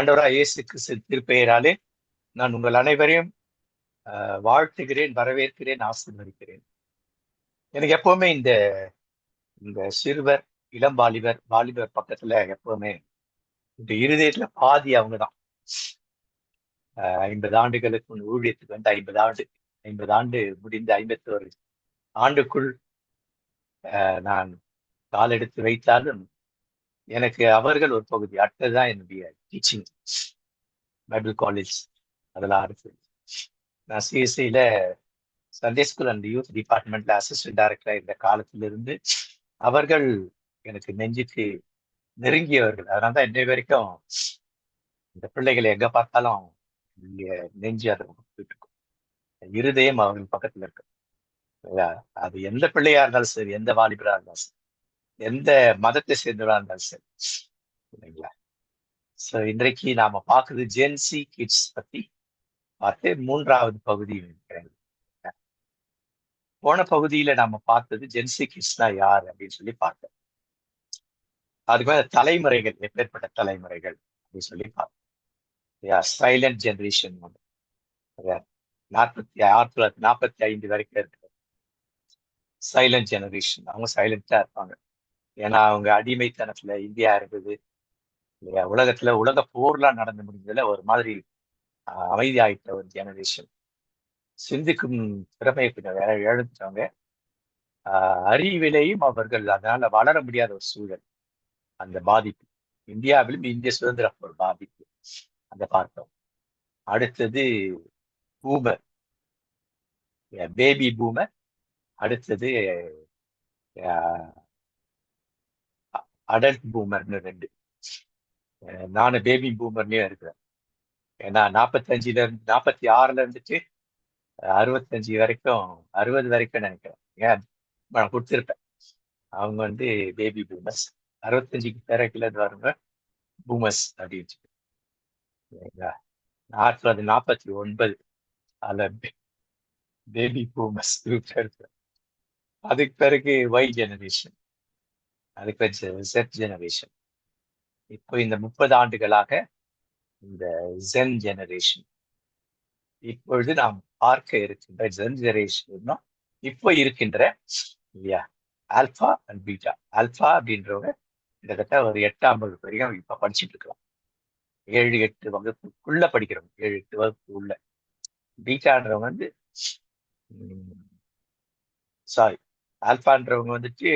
ஆண்டவராய் இயேசு கிறிஸ்து திருப்பெயராலே நான் உங்கள் அனைவரையும் வாழ்த்துகிறேன், வரவேற்கிறேன், ஆசீர்வதிக்கிறேன். எனக்கு எப்பவுமே இந்த இந்த சிறுவர், இளம் வாலிபர் பக்கத்துல எப்பவுமே இந்த இருதயத்துல பாதி அவங்கதான். 50 ஆண்டுகளுக்கு முன் ஊழியத்துக்கு வந்து 50 ஆண்டு முடிந்த 51 ஆண்டுக்குள் நான் காலெடுத்து வைத்தாலும் எனக்கு அவர்கள் ஒரு பகுதி. அடுத்ததுதான் என்னுடைய டீச்சிங், பைபிள் காலேஜ் அதெல்லாம் இருக்கு. நான் சிஎஸ்சியில சண்டே ஸ்கூல் அண்ட் யூத் டிபார்ட்மெண்ட்ல அசிஸ்டன்ட் டைரக்டரா இருந்த காலத்திலிருந்து அவர்கள் எனக்கு நெஞ்சுக்கு நெருங்கியவர்கள். அதனாலதான் இன்னை வரைக்கும் இந்த பிள்ளைகளை எங்க பார்த்தாலும் நெஞ்சு அதை இருக்கும். இருதயம் அவர்கள் பக்கத்துல இருக்கு. அது எந்த பிள்ளையா இருந்தாலும் சரி, எந்த வாலிபரா இருந்தாலும் சரி, எந்த மதத்தை சேர்ந்தவரா இருந்தாலும் சரி, இல்லைங்களா? ஸோ இன்றைக்கு நாம பார்க்குறது ஜென்சி கிட்ஸ் பத்தி பார்த்து 3வது பகுதி நினைக்கிறேன். போன பகுதியில நாம பார்த்தது ஜென்சி கிட்ஸ்னா யார் அப்படின்னு சொல்லி பார்த்தோம். அதுக்கு மேல தலைமுறைகள், எப்பேற்பட்ட தலைமுறைகள் அப்படின்னு சொல்லி பார்த்தோம். சைலண்ட் ஜெனரேஷன் 1945 வரைக்கும் இருக்கு. சைலண்ட் ஜெனரேஷன், அவங்க சைலண்டா இருப்பாங்க. ஏன்னா அவங்க அடிமைத்தனத்துல இந்தியா இருக்குது இல்லையா? உலக போர்லாம் நடந்து முடிஞ்சதுல ஒரு மாதிரி அமைதி ஆயிட்ட ஒரு ஜெனரேஷன். சிந்திக்கும் திறமையை கொஞ்சம் வேற இழந்துட்டவங்க. அறிவிலையும் அவர்கள் அதனால வளர முடியாத ஒரு சூழல். அந்த பாதிப்பு இந்தியாவிலும் இந்திய சுதந்திர ஒரு பாதிப்பு அந்த பார்த்தோம். அடுத்தது பூமர், பேபி பூமர். அடுத்தது அடல்ட் பூமர்னு 2. நானும் பேபி பூமர்லயும் இருக்கிறேன். ஏன்னா 46ல இருந்துட்டு 65 வரைக்கும், 60 வரைக்கும் நினைக்கிறேன். ஏன் நான் கொடுத்துருப்பேன். அவங்க வந்து பேபி பூமர்ஸ். 65க்கு பிறகுல வருங்க பூமர்ஸ் அப்படின்னு. 1949 அதுல பேபி பூமர்ஸ் இருக்கு. அதுக்கு பிறகு ஒய் ஜெனரேஷன், அதுக்கு செட் ஜெனரேஷன். இப்போ இந்த 30 ஆண்டுகளாக இந்த ஜென் ஜெனரேஷன். இப்பொழுது நாம் பார்க்க இருக்கின்ற ஜென் ஜெனரேஷன் இப்போ இருக்கின்ற இல்லையா ஆல்பா அண்ட் பீட்டா. ஆல்பா அப்படின்றவங்க கிட்டத்தட்ட ஒரு 8ஆம் வகுப்பு வரைக்கும் இப்ப படிச்சுட்டு இருக்கலாம். 7-8 வகுப்புக்குள்ள படிக்கிறவங்க, 7-8 வகுப்பு உள்ள. பீட்டான்றவங்க வந்து சாரி, ஆல்பான்றவங்க வந்துட்டு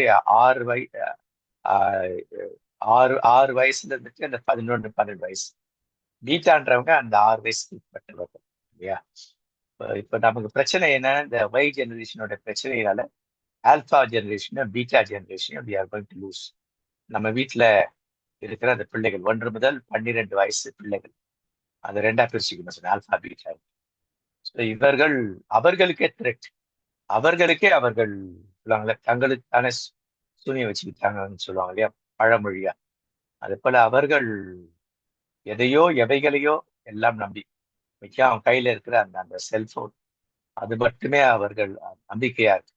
6 வயசுல இருந்துட்டு அந்த 11-12 வயசு. பீட்டான்றவங்க அந்த 6 வயசுக்கு உட்பட்டவர்கள் இல்லையா? இப்ப நமக்கு பிரச்சனை என்ன, இந்த ஒய் ஜெனரேஷனோட பிரச்சனையினால alpha generation beta generation we are going to lose. நம்ம வீட்டுல இருக்கிற அந்த பிள்ளைகள் 1 முதல் 12 வயசு பிள்ளைகள், அது 2ஆ பிரிச்சுக்கணும், ஆல்பா பீட்டா. இவர்கள் அவர்களுக்கே த்ரெட். அவர்களுக்கே அவர்கள் சொல்லுவாங்களே, தங்களுக்கான சூனிய வச்சுக்கிட்டாங்கன்னு சொல்லுவாங்க இல்லையா, பழமொழியா. அது போல அவர்கள் எதையோ எவைகளையோ எல்லாம் நம்பி மிக்க அவன் கையில இருக்கிற அந்த செல்போன், அது மட்டுமே அவர்கள் நம்பிக்கையா இருக்கு.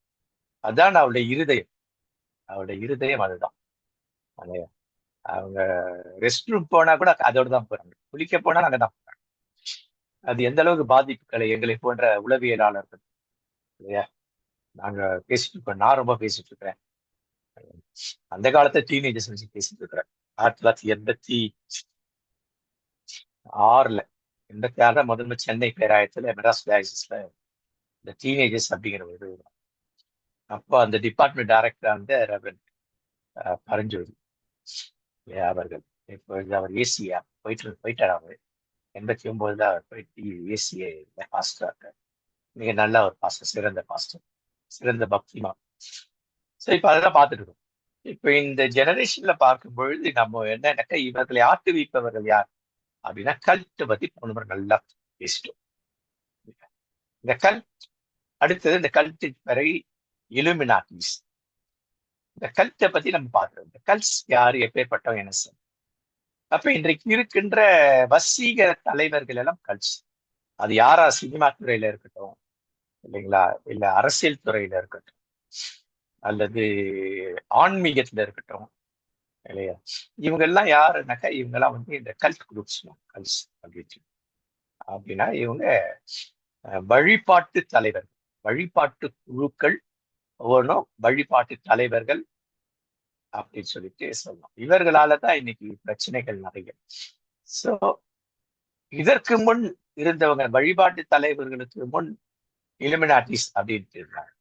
அதுதான் அவருடைய இருதயம் அதுதான். அவங்க ரெஸ்ட் ரூம் போனா கூட அதோட தான் போறாங்க, குளிக்க போனா அங்கதான் போறாங்க. அது எந்த அளவுக்கு பாதிப்புகளை எங்களை போன்ற உளவியலாளர்கள் இல்லையா நாங்க பேசிட்டு இருக்கோம். நான் ரொம்ப பேசிட்டு இருக்கிறேன். அந்த காலத்தை டீனேஜர்ஸ் வச்சு பேசிட்டு இருக்கிறேன். 1986ல 86 முதல்ல சென்னை பேராயத்துல மெட்ராஸ் டயாசிஸ்ல இந்த டீனேஜர்ஸ் அப்படிங்கிற ஒரு அப்போ அந்த டிபார்ட்மெண்ட் டைரக்டர் வந்து ரெவரண்ட் பரஞ்சோதி அவர்கள். இப்போ அவர் ஏசியா போயிட்டார். அவர் 89ல அவர் போயிட்டு ஏசிஏ பாஸ்டர் இருக்கார். மிக நல்ல ஒரு பாஸ்டர், சிறந்த பாஸ்டர், சிறந்த பக்திமா. ஸோ இப்போ அதெல்லாம் பார்த்துட்டு இருக்கோம். இப்போ இந்த ஜெனரேஷன்ல பார்க்கும் பொழுது நம்ம என்னன்னாக்கா, இவர்களை ஆட்டுவிப்பவர்கள் யார் அப்படின்னா கல்ட்டை பத்தி போன முறை நல்லா பேசிட்டோம். இந்த கல்ட், அடுத்தது இந்த கல்ட்டுக்கு பிறகு இலுமினாட்டிஸ். இந்த கல்ட்டை பத்தி நம்ம பார்க்கிறோம். இந்த கல்ட்ஸ் யாரு, எப்பேற்பட்டவங்க, என்ன சார்? அப்ப இன்றைக்கு இருக்கின்ற வசீகர தலைவர்கள் எல்லாம் கல்ட்ஸ். அது யாரா, சினிமா துறையில இருக்கட்டும் இல்லைங்களா, இல்ல அரசியல் துறையில இருக்கட்டும், அல்லது ஆன்மீகத்துல இருக்கட்டும், இல்லையா? இவங்க எல்லாம் யாருன்னாக்கா இவங்க எல்லாம் வந்து இந்த கல்ட் குரூப்ஸ். கல்ஸ் அப்படின்னா இவங்க வழிபாட்டு தலைவர்கள், வழிபாட்டு குழுக்கள், ஒவ்வொன்றும் வழிபாட்டு தலைவர்கள் அப்படின்னு சொல்லிட்டு சொல்லலாம். இவர்களால தான் இன்னைக்கு பிரச்சனைகள் நிறைய. சோ இதற்கு முன் இருந்தவங்க வழிபாட்டு தலைவர்களுக்கு முன் இலுமினாட்டிஸ் அப்படின்ட்டு இருந்தாங்க.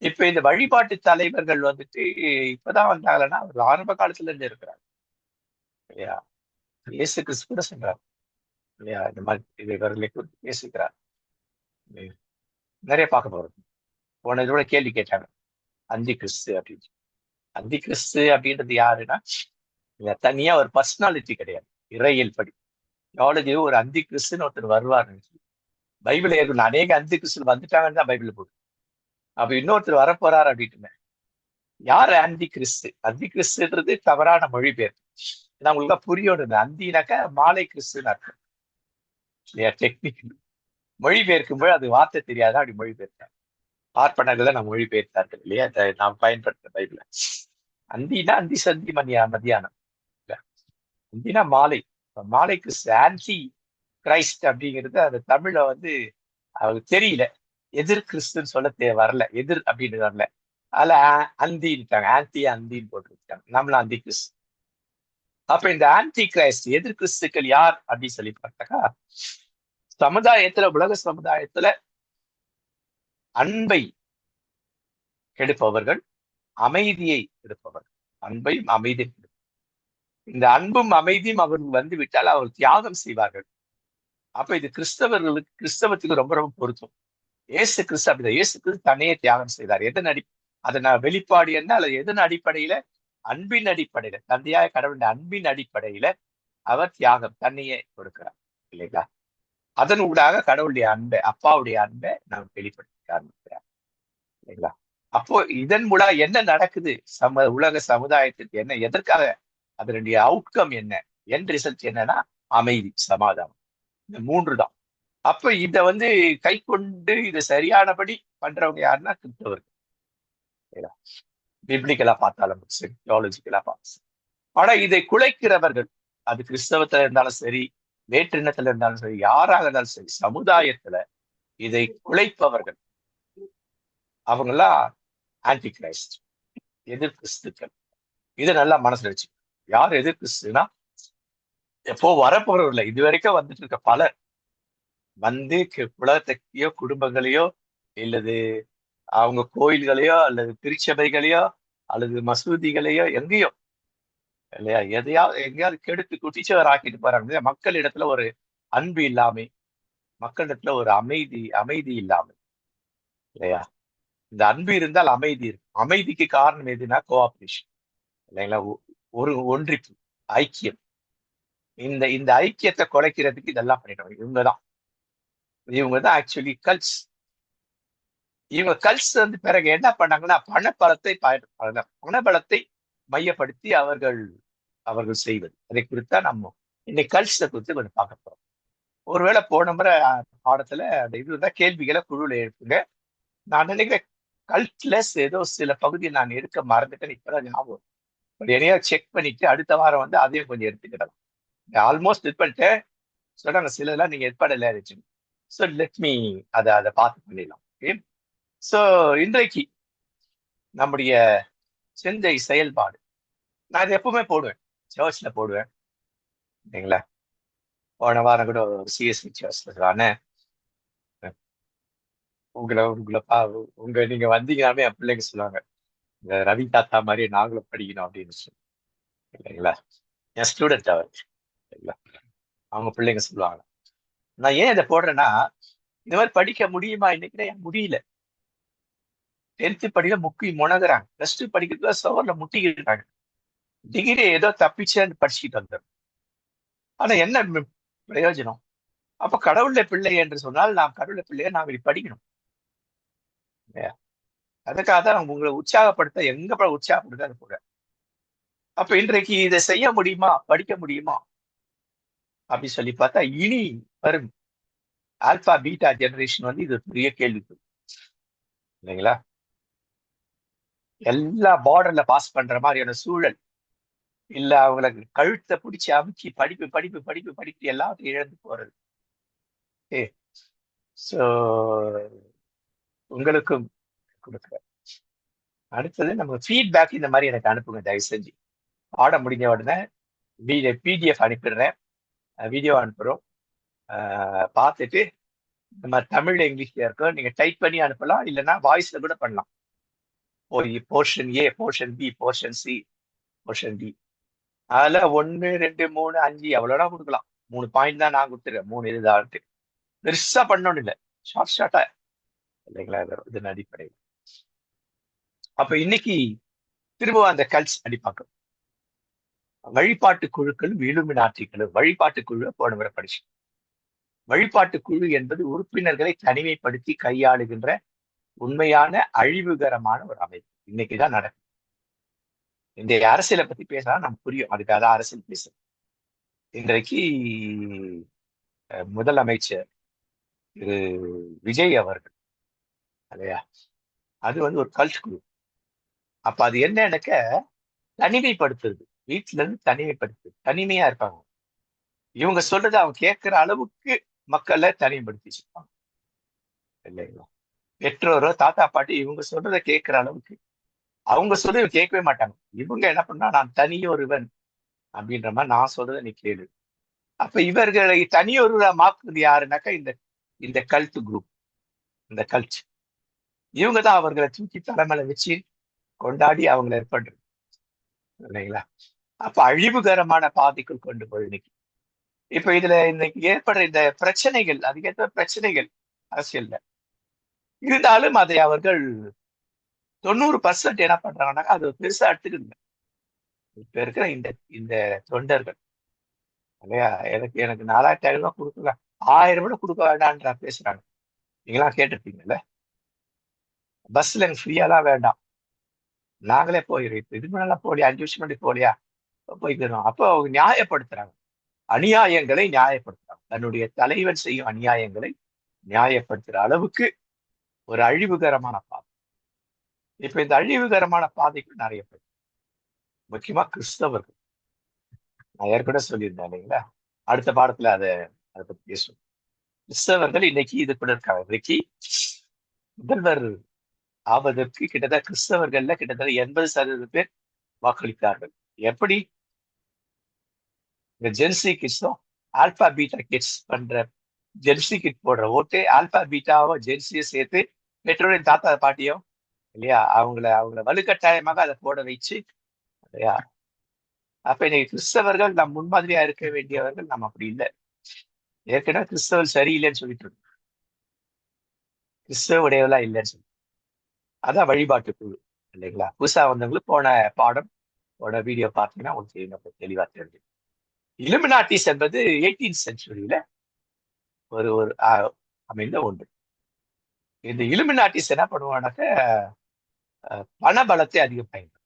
இப்ப இந்த வழிபாட்டு தலைவர்கள் வந்துட்டு இப்பதான் வந்தாங்கன்னா ஒரு ஆரம்ப காலத்துல இருந்து இருக்கிறாங்க இல்லையா? இயேசு கிறிஸ்து கூட சொல்றாரு இல்லையா? இந்த மாதிரி இவர்களை குறித்து பேசுகிறார். நிறைய பார்க்க போறோம். போன இதோட கேள்வி கேட்டாங்க, அந்தி கிறிஸ்து அப்படின்னு. அந்தி கிறிஸ்து அப்படின்றது யாருன்னா தனியா ஒரு பர்சனாலிட்டி கிடையாது. இறையியல் படி தியாலஜி ஒரு அந்தி கிறிஸ்துன்னு ஒருத்தர் வருவாருன்னு பைபிள் ஏற்கனவே அநேக அந்தி கிறிஸ்து வந்துட்டாங்கன்னு தான் பைபிள் போடு. அப்ப இன்னொருத்தர் வரப்போறாரு அப்படின்ட்டு. யார் ஆன்டி கிறிஸ்து? அந்தி கிறிஸ்துன்றது தவறான மொழிபெயர்ப்பு. நான் உங்களுக்கு புரியணும். அந்தினாக்கா மாலை கிறிஸ்துன்னு அர்த்தம் இல்லையா? டெக்னிக்கல் மொழிபெயர்க்கும்போது அது வார்த்தை தெரியாதான் அப்படி மொழிபெயர்த்தாங்க. பார்ப்பனர்கள் நான் மொழிபெயர்த்தார்கள் இல்லையா? நாம் பயன்படுத்த பைபிள. அந்தினா அந்தி சந்தி மத்தியானம். அந்தினா மாலை. மாலை கிறிஸ்து ஆன்டி கிரைஸ்ட் அப்படிங்கிறது அந்த தமிழ்ல வந்து அவருக்கு தெரியல. எதிர் கிறிஸ்துன்னு சொல்ல வரல. எதிர் அப்படின்னு வரல. அதுல அந்தின்னுட்டாங்க. அந்தின்னு போட்டுருக்காங்க. நம்மளும் அந்தி கிறிஸ்து. அப்ப இந்த ஆன்டி கிரைஸ்ட் எதிர் கிறிஸ்துக்கள் யார் அப்படின்னு சொல்லி பார்த்தாக்கா, சமுதாயத்துல, உலக சமுதாயத்துல அன்பை கெடுப்பவர்கள், அமைதியை கெடுப்பவர்கள். அன்பையும் அமைதியும் கெடுப்பவர்கள். இந்த அன்பும் அமைதியும் அவர்கள் வந்து விட்டால் அவர் தியாகம் செய்வார்கள். அப்ப இது கிறிஸ்தவத்துக்கு ரொம்ப ரொம்ப பொருத்தம். இயேசு கிறிஸ்து அப்படிதான். இயேசு கிறிஸ்து தன்னையே தியாகம் செய்தார். அதன் வெளிப்பாடு என்ன? அல்லது எதன் அடிப்படையில? அன்பின் அடிப்படையில, தந்தையாய கடவுளின் அன்பின் அடிப்படையில அவர் தியாகம் தன்னையே கொடுக்கிறார் இல்லைங்களா? அதன் ஊடாக கடவுளுடைய அன்பை, அப்பாவுடைய அன்பை நாம் வெளிப்படுத்த ஆரம்பிக்கிறார் இல்லைங்களா? அப்போ இதன் மூலம் என்ன நடக்குது? உலக சமுதாயத்துக்கு என்ன, எதற்காக, அதனுடைய அவுட்கம் என்ன, என் ரிசல்ட் என்னன்னா அமைதி, சமாதானம். இந்த 3 தான். அப்ப இத வந்து கை கொண்டு இதை சரியானபடி பண்றவங்க யாருன்னா கிறிஸ்தவர்கள். பிப்ளிக்கலா பார்த்தாலும் சரி, தியாலஜிக்கலா பார்த்தாலும். ஆனா இதை குலைக்கிறவர்கள், அது கிறிஸ்தவத்துல இருந்தாலும் சரி, வேற்றினத்துல இருந்தாலும் சரி, யாராக இருந்தாலும் சரி, சமுதாயத்துல இதை குலைப்பவர்கள் அவங்க எல்லாம் ஆன்டி கிரைஸ்ட், எதிர் கிறிஸ்துக்கள். இதை நல்லா மனசுல வச்சு, யார் எதிர் கிறிஸ்துனா எப்போ வரப்போறவர்கள் இது வரைக்கும் வந்துட்டு இருக்க பலர் வந்து உலகத்தையோ குடும்பங்களையோ இல்லது அவங்க கோயில்களையோ அல்லது திருச்சபைகளையோ அல்லது மசூதிகளையோ எங்கேயோ இல்லையா, எதையாவது எங்கேயாவது கெடுத்து குட்டிச்சவர் ஆக்கிட்டு போறாங்க. மக்களிடத்துல ஒரு அன்பு இல்லாமை, மக்களிடத்துல ஒரு அமைதி இல்லாமை இல்லையா? இந்த அன்பு இருந்தால் அமைதி இருக்கும். அமைதிக்கு காரணம் எதுனா கோஆபரேஷன் இல்லைங்களா? ஒரு ஒன்றிப்பு, ஐக்கியம். இந்த இந்த ஐக்கியத்தை குலைக்கிறதுக்கு இதெல்லாம் பண்ணிடுவாங்க. இவங்கதான் ஆக்சுவலி கல்ஸ். இவங்க கல்ஸ் வந்து பிறகு என்ன பண்ணாங்கன்னா பணபலத்தை மையப்படுத்தி அவர்கள் செய்வது. அதை குறித்தா நம்ம இன்னைக்கு கல்ஸை குறித்து கொஞ்சம் பார்க்க போறோம். ஒருவேளை போன முறை பாடத்துல அந்த இதுதான் கேள்விகளை குழுல எழுப்புங்க. நான் நினைக்கிறேன் கல்ட்லெஸ் ஏதோ சில பகுதியை நான் எடுக்க மறந்துட்டேன். இப்பதான் ஞாபகம். என்னையா செக் பண்ணிட்டு அடுத்த வாரம் வந்து அதையும் கொஞ்சம் எடுத்துக்கிடலாம். ஆல்மோஸ்ட் இது பண்ணிட்டேன் சொல்றாங்க. சிலதெல்லாம் நீங்க ஏற்பாடுல இருந்துச்சு. ஸோ லெட் மீ அதை பார்த்து பண்ணிடலாம். ஓகே. ஸோ இன்றைக்கு நம்முடைய சிந்தை செயல்பாடு நான் இதை எப்பவுமே போடுவேன், சர்ச்ல போடுவேன் இல்லைங்களா? போன வாரம் கூட சிஎஸ்சி சர்ச்ல நீங்க வந்தீங்கன்னாமே என் பிள்ளைங்க சொல்லுவாங்க, இந்த ரவி தாத்தா மாதிரி நாங்களும் படிக்கணும் அப்படின்னு சொல்லி இல்லைங்களா? என் ஸ்டூடெண்ட் அவர் இல்லைங்களா? அவங்க பிள்ளைங்க சொல்லுவாங்க. நான் ஏன் இதை போடுறேன்னா, இந்த மாதிரி படிக்க முடியுமா இன்னைக்கு? முடியல. 10th படிக்க முனகுறாங்க. +2 படிக்கிறதுல சவர்ல முட்டிக்கிட்டு இருக்காங்க. டிகிரி ஏதோ தப்பிச்சேன்னு படிச்சுட்டு வந்தோம். ஆனா என்ன பிரயோஜனம்? அப்ப கடவுளுடைய பிள்ளை என்று சொன்னால் நாம் கடவுளுடைய பிள்ளையை நாம் இப்படி படிக்கணும். அதுக்காக தான் உங்களை உற்சாகப்படுத்த எங்க உற்சாகப்படுத்த அது போடுறேன். அப்ப இன்றைக்கு இதை செய்ய முடியுமா, படிக்க முடியுமா அப்படி சொல்லி பார்த்தா இனி வரும் ஆல்பா பீட்டா ஜெனரேஷன் வந்து இது பெரிய கேள்வி இல்லைங்களா? எல்லா பார்டர்ல பாஸ் பண்ற மாதிரியான சூழல் இல்ல அவங்கள கழுத்தை பிடிச்சி அமுக்கி படிப்பு படிப்பு படிப்பு படிப்பு எல்லாத்தையும் இழந்து போறது. ஸோ உங்களுக்கும் கொடுக்குறேன். அடுத்தது நம்ம ஃபீட்பேக் இந்த மாதிரி எனக்கு அனுப்புங்க தயவு செஞ்சு. பாடம் முடிஞ்ச உடனே பிடிஎஃப் அனுப்பிடுறேன், வீடியோ அனுப்புறோம். பார்த்துட்டு நம்ம தமிழ்ல இங்கிலீஷ்ல இருக்கோம், நீங்க டைப் பண்ணி அனுப்பலாம், இல்லைன்னா வாய்ஸ்ல கூட பண்ணலாம். Portion A, portion B, portion C, portion D, அதுல 1 2 3 5 எவ்வளோனா கொடுக்கலாம். 3 பாயிண்ட் தான் நான் கொடுத்துருக்கேன், 3 இதுதான்ட்டு. பெருசா பண்ணணும் இல்லை, ஷார்ட் ஷார்ட்டா இல்லைங்களா, இதன் அடிப்படையில். அப்ப இன்னைக்கு திரும்ப அந்த கல்ஸ் அடி பார்க்கணும். வழிபாட்டு குழுக்களும் இலுமினாட்டிகளும். வழிபாட்டு குழு போன முறை படிச்சு. வழிபாட்டு குழு என்பது உறுப்பினர்களை தனிமைப்படுத்தி கையாளுகின்ற உண்மையான அழிவுகரமான ஒரு அமைப்பு. இன்னைக்குதான் நடக்கும். இந்த அரசியலை பத்தி பேசலாம், நமக்கு புரியும், அதுக்காக தான் அரசியல் பேசுறோம். இன்றைக்கு முதலமைச்சர் திரு விஜய் அவர்கள் இல்லையா, அது ஒரு கல்ட் குழு. அப்ப அது என்ன எனக்கு தனிமைப்படுத்துறது, வீட்டுல இருந்து தனிமைப்படுத்துறது, தனிமையா இருப்பாங்க. இவங்க சொல்றது அவங்க கேட்கிற அளவுக்கு மக்களை தனிமைப்படுத்தி வச்சிருப்பாங்க இல்லைங்களா. பெற்றோரோ தாத்தா பாட்டி இவங்க சொல்றதை கேட்கிற அளவுக்கு, அவங்க சொல்றதை கேட்கவே மாட்டாங்க. இவங்க என்ன பண்ணா, நான் தனியொருவன் அப்படின்ற மாதிரி, நான் சொல்றதை நீ கேளு. அப்ப இவர்களை தனியொருவரா மாக்குறது யாருனாக்கா இந்த இந்த கல்ட் குரூப், இந்த கல்ட். இவங்க தான் அவர்களை தூக்கி தலைமையில வச்சு கொண்டாடி அவங்களை ஏற்படுறது இல்லைங்களா. அப்ப அழிவுகரமான பாதைக்குள் கொண்டு போய் இன்னைக்கு. இப்ப இதுல இன்னைக்கு ஏற்படுற இந்த பிரச்சனைகள், அதுக்கேற்ற பிரச்சனைகள் அரசியல்ல இருந்தாலும் அதை அவர்கள் 90% என்ன பண்றாங்கன்னாக்கா அது பெருசா எடுத்துக்கணும். இப்ப இருக்கிற இந்த இந்த தொண்டர்கள் இல்லையா, எனக்கு எனக்கு 4500 ரூபாய் கொடுக்கல, 1000 கூட கொடுக்க வேண்டாம்ன்ற பேசுறாங்க. நீங்களாம் கேட்டிருப்பீங்கல்ல, பஸ்ல எனக்கு ஃப்ரீயாலாம் வேண்டாம், நாங்களே போயிடும். இப்ப இதுக்கு முன்னால போலியா, 5 வருஷம் முன்னாடி போலியா, போய்க்கிறோம். அப்போ அவங்க நியாயப்படுத்துறாங்க, அநியாயங்களை நியாயப்படுத்துறாங்க. தன்னுடைய தலைவன் செய்யும் அநியாயங்களை நியாயப்படுத்துற அளவுக்கு ஒரு அழிவுகரமான பாதை. இப்ப இந்த அழிவுகரமான பாதைக்கு நிறைய பேர், முக்கியமா கிறிஸ்தவர்கள், நான் ஏற்கனவே சொல்லியிருந்தேன் இல்லைங்களா, அடுத்த பாடத்துல அதை பத்தி பேசுவோம். கிறிஸ்தவர்கள் இன்னைக்கு இது கூட இருக்காங்க. இன்னைக்கு முதல்வர் ஆவதற்கு கிட்டத்தட்ட கிறிஸ்தவர்கள்ல கிட்டத்தட்ட 80% பேர் வாக்களித்தார்கள். எப்படி? இந்த ஜென்சி கிட்ஸும் ஆல்பா பீட்டா கிட்ஸ் பண்ற, ஜென்சி கிட் போடுற ஓட்டு ஆல்பா பீட்டாவோ ஜென்சியும் சேர்த்து பெற்றோரின் தாத்தா பாட்டியும் இல்லையா, அவங்கள வலுக்கட்டாயமாக அதை போட வச்சு இல்லையா. அப்ப இன்னைக்கு கிறிஸ்தவர்கள் நம் முன்மாதிரியா இருக்க வேண்டியவர்கள், நம்ம அப்படி இல்லை. ஏற்கனவே கிறிஸ்தவர் சரியில்லைன்னு சொல்லிட்டு இருக்கோம், கிறிஸ்தவ உடையவளா இல்லைன்னு சொல்லி. அதான் வழிபாட்டு குழு இல்லைங்களா. புதுசா வந்தவங்களுக்கு போன வீடியோ பார்த்தீங்கன்னா உங்களுக்கு தெளிவா தெரிஞ்சு. இலுமினாட்டிஸ் என்பது 18th செஞ்சுரியில ஒரு ஒரு அமைந்த ஒன்று. இந்த இலுமினாட்டிஸ் என்ன பண்ணுவானாக்க, பண பலத்தை அதிகம் பயன்படுத்தும்.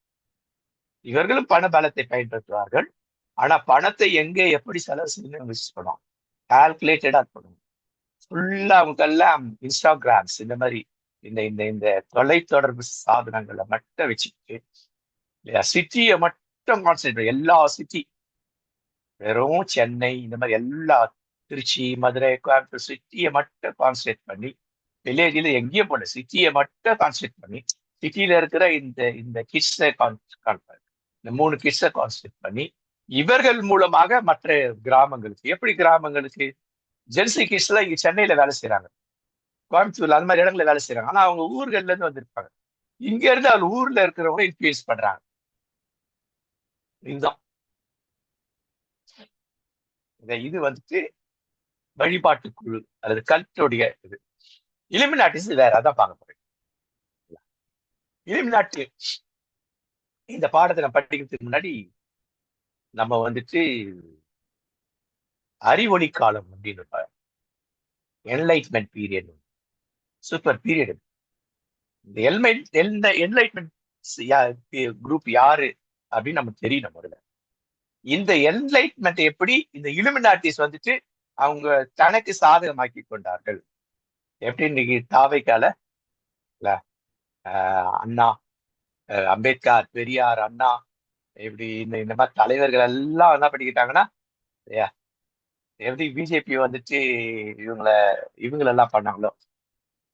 இவர்களும் பண பலத்தை பயன்படுத்துவார்கள். ஆனா பணத்தை எங்கே எப்படி செலவு செய்யணும் பண்ணுவாங்க, கால்குலேட்டடா பண்ணுவாங்க. ஃபுல்லா அவங்கெல்லாம் இன்ஸ்டாகிராம்ஸ் இந்த மாதிரி இந்த இந்த இந்த தொலைத்தொடர்பு சாதனங்களை மட்டும் வச்சுக்கிட்டு இல்லையா, சிட்டியை மட்டும் கான்சென்ட்ரேட், எல்லா சிட்டி, வெறும் சென்னை இந்த மாதிரி எல்லா, திருச்சி மதுரை கோயம்புத்தூர் சிட்டியை மட்டும் கான்சென்ட்ரேட் பண்ணி, வில்லேஜில் எங்கேயும் போல சிட்டியை மட்டும் கான்சென்ட்ரேட் பண்ணி, சிட்டியில இருக்கிற இந்த இந்த கிட்ஸை இந்த 3 கிட்ஸை கான்சென்ட்ரேட் பண்ணி, இவர்கள் மூலமாக மற்ற கிராமங்களுக்கு, எப்படி கிராமங்களுக்கு ஜென்சி கிட்ஸ்ல இங்க சென்னையில வேலை செய்யறாங்க, கோயம்புத்தூர்ல அந்த மாதிரி இடங்கள்ல வேலை செய்யறாங்க. ஆனா அவங்க ஊர்கள்ல இருந்து வந்திருப்பாங்க. இங்க இருந்து அவங்க ஊர்ல இருக்கிறவங்க இன்ஃபுளுயன்ஸ் பண்றாங்க. இதுதான் இது வழிபாட்டு குழு அல்லது கல்ட்டுடைய இது. இலுமினாட்டிஸ் வேற, அதான் பார்க்க போறேன். இலுமினாட்டி இந்த பாடத்தை நம்ம படிக்கிறதுக்கு முன்னாடி நம்ம அறிவொளி காலம் அப்படின்னு என்லைட்மெண்ட் பீரியட், சூப்பர் பீரியட். இந்த என்லைட்மெண்ட் குரூப் யாரு அப்படின்னு நமக்கு தெரியணும் முதல்ல. இந்த என்லைட்மெண்ட் எப்படி இந்த இலுமினாட்டிஸ் அவங்க தனக்கு சாதகமாக்கி கொண்டார்கள். எப்படி இன்னைக்கு தாவைக்கால அண்ணா, அம்பேத்கர், பெரியார், அண்ணா இப்படி இந்த மாதிரி தலைவர்கள் எல்லாம் என்ன பண்ணிக்கிட்டாங்கன்னா, இல்லையா, எப்படி பிஜேபி வந்துட்டு இவங்கள இவங்களெல்லாம் பண்ணாங்களோ,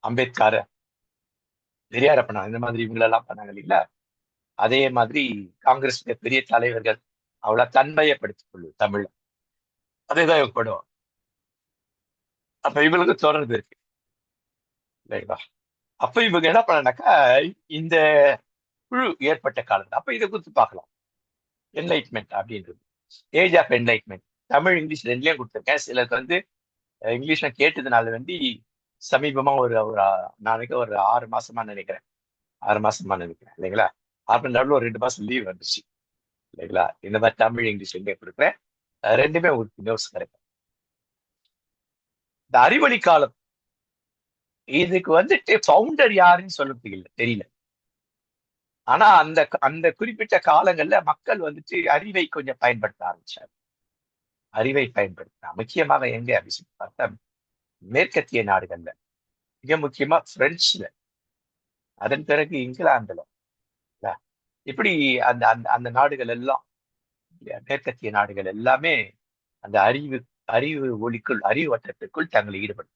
அம்பேத்கர், பெரியார பண்ணாங்க, இந்த மாதிரி இவங்களெல்லாம் பண்ணாங்க இல்லைங்களா? அதே மாதிரி காங்கிரஸ் பெரிய தலைவர்கள் அவளை தன்மையப்படுத்திக் கொள்ளும் தமிழ்ல. அதேதான் இவங்க பண்ணுவோம். அப்ப இவங்களுக்கு தொடர்பு இருக்கு இல்லைங்களா? அப்ப இவங்க என்ன பண்ணாக்கா, இந்த குழு ஏற்பட்ட காலத்துல அப்ப இதை குறித்து பார்க்கலாம். என்லைட்மெண்ட் அப்படின்றது, age of enlightenment. Tamil English ரெண்டுலயும் கொடுத்துருக்கேன். சிலருக்கு வந்து இங்கிலீஷ்ல கேட்டதுனால வந்து சமீபமா ஒரு ஒரு நாளைக்கு ஒரு 6 மாசமா நினைக்கிறேன், 6 மாசமா நினைக்கிறேன் இல்லைங்களா? அப்புறம் நடுவில் ஒரு 2 மாசம் லீவ் வந்துச்சு இல்லைங்களா? இந்த மாதிரி தமிழ் இங்கிலீஷ் ரெண்டே கொடுக்குறேன். ரெண்டுமே உங்களுக்கு நோட்ஸ் கிடைக்கும். இந்த அறிவொளி காலம், இதுக்கு வந்துட்டு ஃபவுண்டர் யாருன்னு சொல்றது இல்லை, தெரியல. ஆனா அந்த அந்த குறிப்பிட்ட காலங்கள்ல மக்கள் வந்துட்டு அறிவை கொஞ்சம் பயன்படுத்த ஆரம்பிச்சாங்க. அறிவை பயன்படுத்தினா முக்கியமாக எங்க அப்படின்னு பார்த்தா மேற்கத்திய நாடுகள்ல, மிக முக்கியமா பிரெஞ்சுல, அதன் பிறகு இங்கிலாந்துல, இப்படி அந்த அந்த அந்த நாடுகள் எல்லாம், மேற்கத்திய நாடுகள் எல்லாமே அந்த அறிவு அறிவு ஒளிக்குள், அறிவு வட்டத்திற்குள் தங்களை ஈடுபடும்.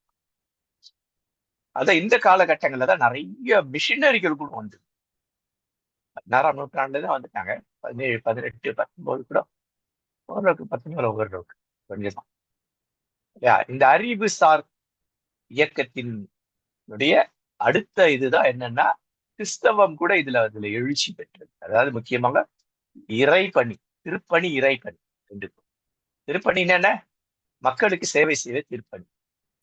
அதான் இந்த காலகட்டங்கள்ல தான் நிறைய மிஷினரிகள் கூட வந்து 16ஆம் நூற்றாண்டுல தான் வந்துட்டாங்க. 17, 18, 19 கூட ஓரளவுக்கு, 19 ஓரளவுக்கு கொஞ்சம் தான். இந்த அறிவுசார் இயக்கத்தினுடைய அடுத்த இதுதான் என்னன்னா, கிறிஸ்தவம் கூட இதுல இதுல எழுச்சி பெற்றது. அதாவது முக்கியமாக இறைப்பணி, திருப்பணி, இறைப்பணி ரெண்டுக்கும். திருப்பணி என்னன்னா மக்களுக்கு சேவை செய்த திருப்பணி.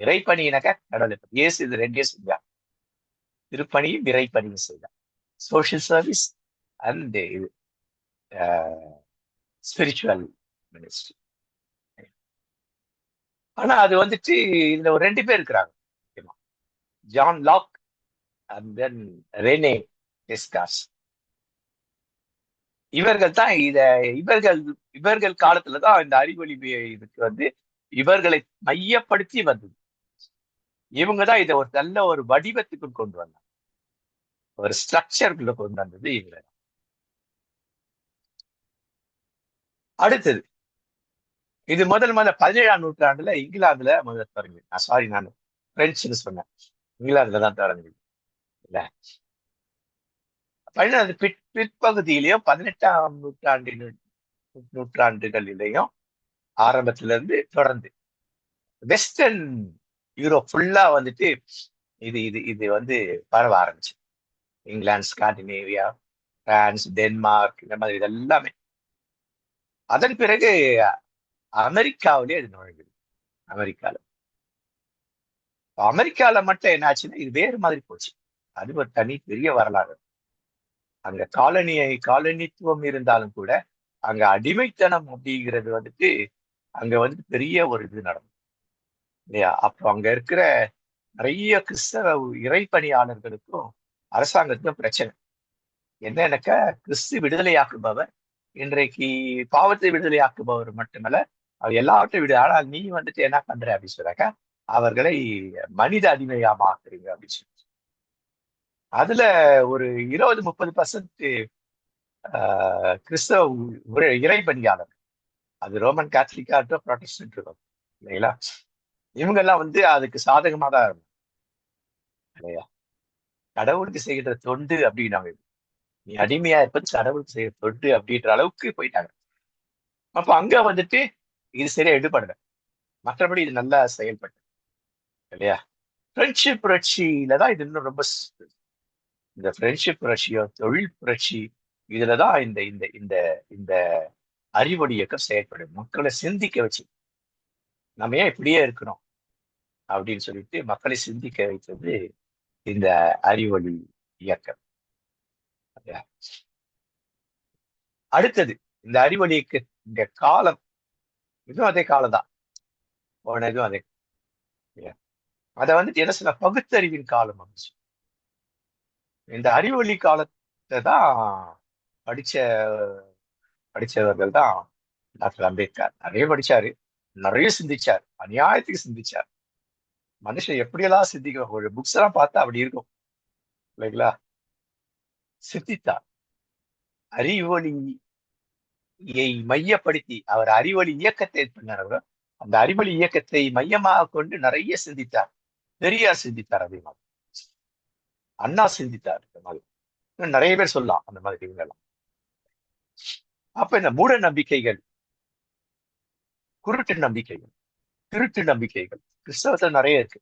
இறைப்பணினாக்கா கடவுளை பத்தி. இயேசு இது ரெண்டே செஞ்சார், திருப்பணியும் இறைப்பணியும் செய்தார். சோசியல் சர்வீஸ் அண்ட் இது ஸ்பிரிச்சுவல் மினிஸ்ட்ரி. ஆனா அது வந்துட்டு இதுல ஒரு 2 பேர் இருக்கிறாங்க முக்கியமா. John lock and then Rene Descartes. இவர்கள் தான் இவர்கள் இவர்கள் காலத்துலதான் இந்த அறிவொளி இதுக்கு வந்து இவர்களை மையப்படுத்தி வந்தது. இவங்கதான் இதை ஒரு நல்ல ஒரு வடிவத்துக்கு கொண்டு வந்தாங்க, ஒரு ஸ்ட்ரக்சருக்குள்ள கொண்டு வந்தது இவங்க. அடுத்தது, இது முதல் 17ஆம் நூற்றாண்டுல இங்கிலாந்துல முதல்ல தொடங்கி, சாரி நான் பிரெஞ்சுன்னு சொன்னேன், இங்கிலாந்துல தான் தொடங்குது இல்ல. அது பிற்பகுதியிலையும் 18ஆம் நூற்றாண்டுகளிலையும் ஆரம்பத்துல இருந்து தொடர்ந்து வெஸ்டர்ன் யூரோப் ஃபுல்லா வந்துட்டு இது இது இது வந்து பரவ ஆரம்பிச்சு. இங்கிலாந்து, ஸ்காண்டினேவியா, பிரான்ஸ், டென்மார்க், இந்த மாதிரி இது எல்லாமே. அதன் பிறகு அமெரிக்காவிலே அது நுழைஞ்சது. அமெரிக்கால மட்டும் என்ன ஆச்சுன்னா இது வேறு மாதிரி போச்சு. அது ஒரு தனி பெரிய வரலாறு. அங்க காலனித்துவம் இருந்தாலும் கூட அங்க அடிமைத்தனம் அப்படிங்கிறது வந்துட்டு அங்க வந்துட்டு பெரிய ஒரு இது நடந்தது இல்லையா? அப்போ அங்க இருக்கிற நிறைய கிறிஸ்தவ இறைப்பணியாளர்களுக்கும் அரசாங்கத்துக்கும் பிரச்சனை என்னன்னாக்கா, கிறிஸ்து விடுதலையாக்குபவர் இன்றைக்கு பாவத்தை விடுதலையாக்குபவர் மட்டுமல்ல, அவர் எல்லாவற்றையும் விடு, ஆனால் நீ வந்துட்டு என்ன பண்ற அப்படின்னு சொன்னாக்கா அவர்களை மனித அடிமையா மாத்துறீங்க அப்படின்னு சொல்லி. அதுல ஒரு 20-30% கிறிஸ்தவ இறைப்பணியாளர், அது ரோமன் கேத்தலிக்கா இருக்கட்டும், ப்ராட்டஸ்டன்ட் இருக்கும் இல்லைங்களா, இவங்க எல்லாம் வந்து அதுக்கு சாதகமா தான் இருக்கும் இல்லையா? கடவுளுக்கு செய்கிற தொண்டு அப்படின்னாங்க, நீ அடிமையா இருப்பது கடவுளுக்கு செய்கிற தொண்டு அப்படின்ற அளவுக்கு போயிட்டாங்க. அப்ப அங்க வந்துட்டு இது சரியா எடுபடல, மற்றபடி இது நல்லா செயல்பட்டு இல்லையா? பிரெஞ்சு புரட்சியில தான் இது இன்னும் ரொம்ப இந்த பிரெஞ்சு புரட்சியோ தொழில் புரட்சி, இதுலதான் இந்த இந்த இந்த இந்த அறிவொளி இயக்கம் செயல்படும். மக்களை சிந்திக்க வச்சு நம்ம ஏன் இப்படியே இருக்கிறோம் அப்படின்னு சொல்லிட்டு மக்களை சிந்திக்க வைத்தது இந்த அறிவொளி இயக்கம். அடுத்தது, இந்த அறிவொளிக்கு இந்த காலம் இதுவும் அதே காலம் தான், போனதும் அதே. அதை வந்துட்டு என்ன சொல்ல, பகுத்தறிவின் காலம் அப்படின்னு. இந்த அறிவொளி காலத்தை தான் படிச்ச படிச்சவர்கள் தான் டாக்டர் அம்பேத்கர். நிறைய படிச்சாரு, நிறைய சிந்திச்சார், அநியாயத்துக்கு சிந்திச்சார். மனுஷன் எப்படியெல்லாம் சிந்திக்க, ஒரு புக்ஸ் எல்லாம் பார்த்தா அப்படி இருக்கும் இல்லைங்களா? சிந்தித்தார். அறிவொளி மையப்படுத்தி அவர் அறிவொளி இயக்கத்தை பண்ணார். அந்த அறிவொளி இயக்கத்தை மையமாக கொண்டு நிறைய சிந்தித்தார். பெரியார் சிந்தித்தார், அதே மாதிரி அண்ணா சிந்தித்தார். இந்த மாதிரி நிறைய பேர் சொல்லலாம் அந்த மாதிரி இவங்க எல்லாம். அப்ப இந்த மூட நம்பிக்கைகள், குருட்டு நம்பிக்கைகள், திருட்டு நம்பிக்கைகள் கிறிஸ்தவத்துல நிறைய இருக்கு.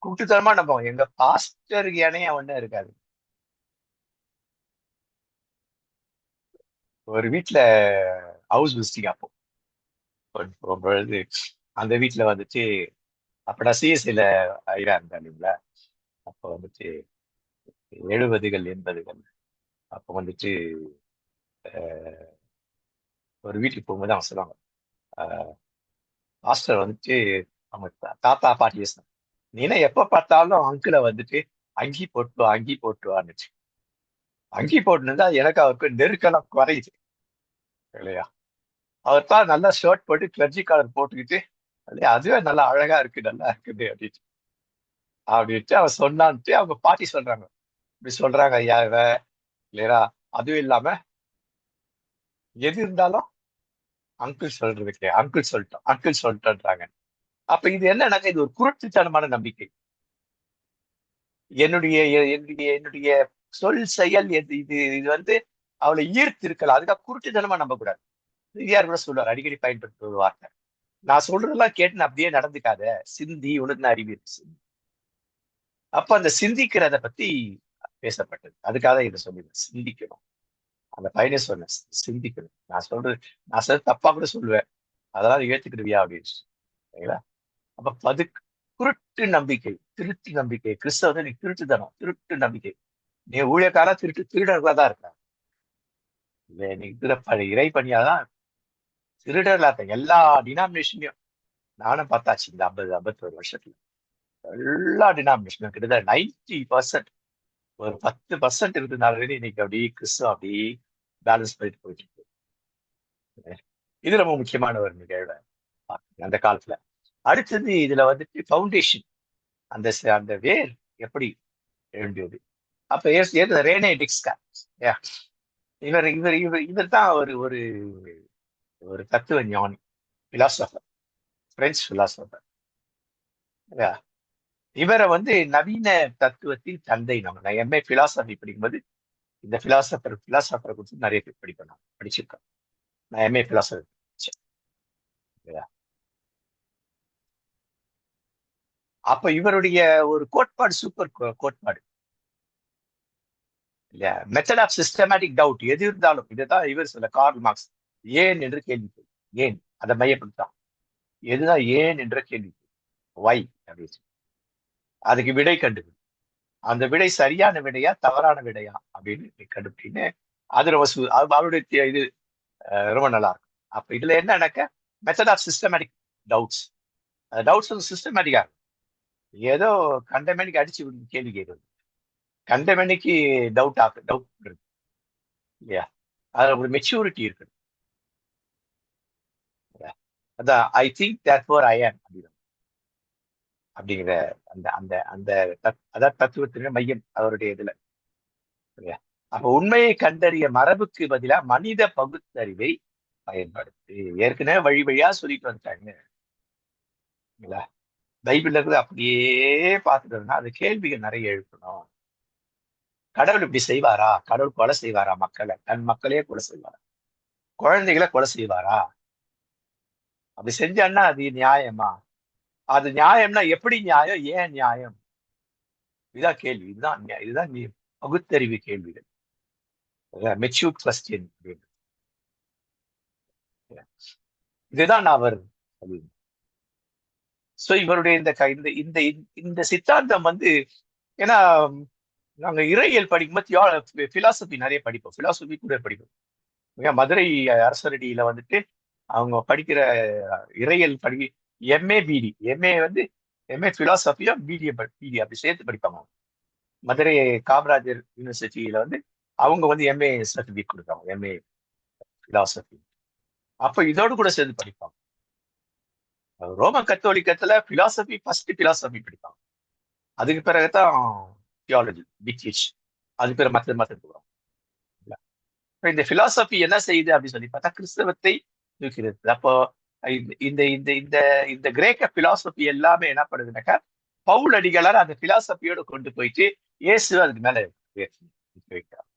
கூட்டுத்தனமா நம்புவோம். எங்க பாஸ்டருக்கு இணைய ஒண்ணு இருக்காது. ஒரு வீட்டுல ஹவுஸ் விசிட்டிங் அப்போ பொழுது அந்த வீட்டுல வந்துட்டு அப்படா சிஎஸ்சில ஐயா இருந்தா இல்லைங்களா, அப்போ வந்துட்டு 70கள் 80கள் அப்போ வந்துட்டு ஒரு வீட்டுக்கு போகும்போது அவங்க சொல்லுவாங்க, பாஸ்டர் வந்துட்டு அவங்க தாத்தா பாட்டி பேசினாங்க, நீனா எப்ப பார்த்தாலும் அங்கிளை வந்துட்டு அங்கி போட்டு அங்கி போட்டுவான்னு. அங்கி போட்டுருந்தா எனக்கு அவருக்கு நெருக்கலாம் குறையுது இல்லையா. அவர் தான் நல்லா ஷர்ட் போட்டு கிளர்ஜி காலர் போட்டுக்கிட்டு இல்லையா, அதுவே நல்லா அழகா இருக்கு, நல்லா இருக்குது அப்படின்ட்டு அவர் சொன்னான்ட்டு அவங்க பாட்டி சொல்றாங்க. இப்படி சொல்றாங்க ஐயா இவ இல்லையா. அதுவும் இல்லாம எது இருந்தாலும் அங்கிள் சொல்றதுக்கு அங்கிள் சொல்லிட்டோன்றாங்க. அப்ப இது என்னன்னாக்க இது ஒரு குருட்டுத்தனமான நம்பிக்கை. என்னுடைய என்னுடைய என்னுடைய சொல் செயல் இது வந்து அவளை ஈர்த்து இருக்கலாம். அதுக்காக குருட்டுத்தனமா நம்ப கூடாது. பெரியார் கூட சொல்லுவார், அடிக்கடி பயன்படுத்துற ஒரு வார்த்தை, நான் சொல்றதெல்லாம் கேட்டு அப்படியே நடந்துக்காத, சிந்தி உனக்கு அறிவு இருக்கு. அப்ப அந்த சிந்திக்கிறத பத்தி பேசப்பட்டது. அதுக்காக இதை சொல்லி சிந்திக்கணும். அந்த பையனே சொன்னேன், சிந்திக்கணும். நான் சொல்றது தப்பா கூட சொல்லுவேன், அதெல்லாம் ஏத்துக்கிடுவியா அப்படின்னு சரிங்களா. அப்ப குருட்டு நம்பிக்கை, திருட்டு நம்பிக்கை, கிறிஸ்தவத்தை நீ திருட்டுத்தனம், திருட்டு நம்பிக்கை. நீ ஊழியக்காரா திருடர்களா தான் இருக்க. நீ இறை பணியாதான் திருடர்களா இருக்க. எல்லா டினாமினேஷன்லயும் நானும் பார்த்தாச்சு இந்த 51 வருஷத்துல. எல்லா டினாமினேஷனும் கிட்டத்தட்ட 90%, ஒரு 10% இருக்கிறதுனால இன்னைக்கு அப்படியே கிறிஸ்துவம் அப்படியே பேலன்ஸ் பண்ணிட்டு போயிட்டு இருக்கு. இது ரொம்ப முக்கியமான ஒரு நிகழ்வு அந்த காலத்துல. அடுத்தது இதுல வந்துட்டு பவுண்டேஷன், அந்த அந்த வேர் எப்படி எழும்பியது. அப்ப ரேனே டிக்ஸ்கா, இவர் இவர் இவர் இவர் தான் ஒரு ஒரு ஒரு தத்துவ ஞானி, பிலாசபர், பிரெஞ்சு பிலாசபர். இவரை வந்து நவீன தத்துவத்தின் தந்தை. நான் எம்ஏ பிலாசபி படிக்கும்போது இந்த பிலாசபரை குறித்து நிறைய பேர் படிச்சிருக்கேன். நான் எம்ஏ பிலாசபி படிச்சேன். அப்ப இவருடைய ஒரு கோட்பாடு சூப்பர் கோட்பாடு இல்லையா, மெத்தட் ஆஃப் சிஸ்டமேட்டிக் டவுட். எது இருந்தாலும் இதுதான் இவர் சொல்ல, கார்ல் மார்க்ஸ் ஏன் என்று கேள்வி, ஏன் அதை மையப்படுத்தான், எதுதான் ஏன் என்ற கேள்வி, வை அப்படின்னு அதுக்கு விடை கண்டுபிடி, அந்த விடை சரியான விடையா தவறான விடையா அப்படின்னு கண்டுபிடின்னு அது ரொம்ப அவருடைய இது ரொம்ப நல்லா இருக்கும். அப்ப இதுல என்னன்னாக்க method of systematic doubts. Doubts வந்து சிஸ்டமேட்டிக்கா இருக்கும். ஏதோ கண்டமேனிக்கு அடிச்சு கேள்வி கேட்கறது, கண்டமேனிக்கு டவுட் இருக்கு இல்லையா. அதுல ஒரு மெச்சூரிட்டி இருக்கு. அதான் ஐ திங்க் தேர்ஃபோர் ஐ ஆம் அப்படிங்கிற அந்த அந்த அந்த அதாவது தத்துவத்தின மையம் அவருடைய இதுல. அப்ப உண்மையை கண்டறிய மரபுக்கு பதிலா மனித பகுத்தறிவை பயன்படுத்து. ஏற்கனவே வழி வழியா சொல்லிட்டு வந்துட்டாங்க. பைபிள்ல இருந்து அப்படியே பார்த்துட்டோம்னா அது கேள்விகள் நிறைய எழுப்பணும். கடவுள் இப்படி செய்வாரா? கடவுள் கொலை செய்வாரா? மக்களை, தன் மக்களையே கொலை செய்வாரா? குழந்தைகளை கொலை செய்வாரா? அப்படி செஞ்சான்னா அது நியாயமா? அது நியாயம்னா எப்படி நியாயம், ஏன் நியாயம்? இதுதான் கேள்வி. இதுதான் பகுத்தறிவு கேள்விகள், மெச்சூர் கொஸ்டின். இதுதான் அவர் சோ இவருடைய இந்த இந்த இந்த சித்தாந்தம் வந்து, ஏன்னா நாங்க இறையியல் படிக்கும்போது பிலாசபி நிறைய படிப்போம், பிலாசபி கூட படிப்போம். மதுரை அரசரடியில வந்துட்டு அவங்க படிக்கிற இறையியல் எம்ஏ பிடி, எம்ஏ வந்து எம்ஏ பிலாசபியும் பிடி அப்படி சேர்த்து படிப்பாங்க. மதுரை காமராஜர் யூனிவர்சிட்டியில வந்து அவங்க வந்து எம்ஏ சர்டிபிகேட் கொடுப்பாங்க, எம்ஏ பிலாசபி. அப்ப இதோடு கூட சேர்ந்து படிப்பாங்க. ரோமன் கத்தோலிக்கத்துல பிலாசபி ஃபர்ஸ்ட் பிலாசபி படிப்பாங்க, அதுக்கு பிறகுதான் தியாலஜி பிடிஎச், அது பேர் மற்ற வரும். இந்த பிலாசபி என்ன செய்யுது அப்படின்னு சொல்லி பார்த்தா கிறிஸ்தவத்தை தூக்கிறது. அப்போ இந்த இந்த இந்த இந்த கிரேக்க பிலாசபி எல்லாமே என்ன பண்ணுதுனாக்கா பவுல் அடிகளார் அந்த பிலாசபியோட கொண்டு போயிட்டு இயேசு அதுக்கு மேல வைக்கிறார்.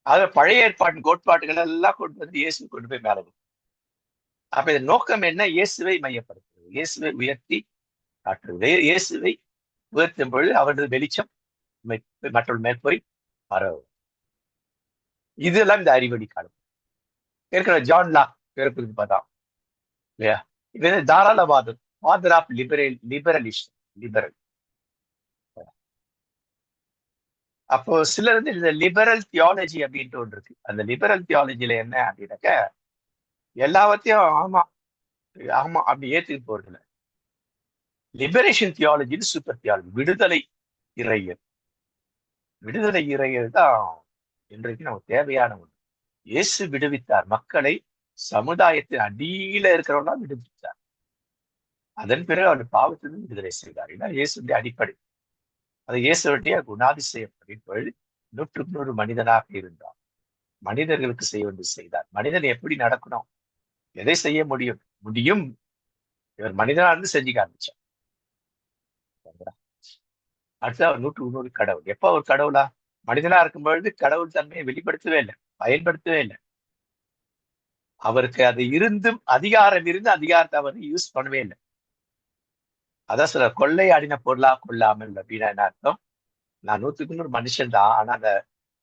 அது பழைய ஏற்பாட்டு கோட்பாடுகள் எல்லாம் கொண்டு வந்து இயேசு கொண்டு போய் மேல. அப்ப இதன் நோக்கம் என்ன? இயேசுவை மையப்படுத்துறது, இயேசுவை உயர்த்தி காட்டுறது. இயேசுவை உயர்த்தும் பொழுது அவரது வெளிச்சம் மற்றொரு மேல் போய் பரவும். இதெல்லாம் இந்த அறிவடி காலம் ஏற்கனவே ஜான் லாக் பிறப்புக்கு பார்த்தா இல்லையா? இது தாராளவாதம், ஃபாதர் ஆஃப் லிபரலிஸ்ட், லிபரல். அப்போ சிலர் வந்து இந்த லிபரல் தியாலஜி அப்படின்ட்டு ஒன்று இருக்கு. அந்த லிபரல் தியாலஜில என்ன அப்படின்னாக்க எல்லாவற்றையும் ஆமா ஆமா அப்படி ஏத்துக்கு போறது இல்லை. லிபரேஷன் தியாலஜின்னு சூப்பர் தியாலஜி, விடுதலை இறையல். விடுதலை இறையல் தான் இன்றைக்கு நமக்கு தேவையான ஒன்று. இயேசு விடுவித்தார் மக்களை, சமுதாயத்தின் அடியில இருக்கிறவனா விடுவித்தார். அதன் பிறகு அவர் பாவத்திலிருந்து விடுதலை செய்தார். ஏன்னா இயேசுடைய அடிப்படை அது இயேசுடைய குணாதிசயம் அப்படின்னு 100% மனிதனாக இருந்தார். மனிதர்களுக்கு செய்ய வேண்டியது செய்தார். மனிதன் எப்படி நடக்கணும், எதை செய்ய முடியும் முடியும் இவர் மனிதனா இருந்து செஞ்சு காமிச்சார். அடுத்து அவர் 100% கடவுள். எப்ப ஒரு கடவுளா? மனிதனா இருக்கும் பொழுது கடவுள் தன்மையை வெளிப்படுத்தவே இல்லை, பயன்படுத்தவே இல்லை. அவருக்கு அது இருந்தும் அதிகாரம் இருந்து அதிகாரத்தை அவர் யூஸ் பண்ணவே இல்லை. அதான் சொல்ல கொள்ளை ஆடின பொருளா கொள்ளாமல் அப்படின்னா என்ன அர்த்தம்? நான் 100% மனுஷன் தான், ஆனா அந்த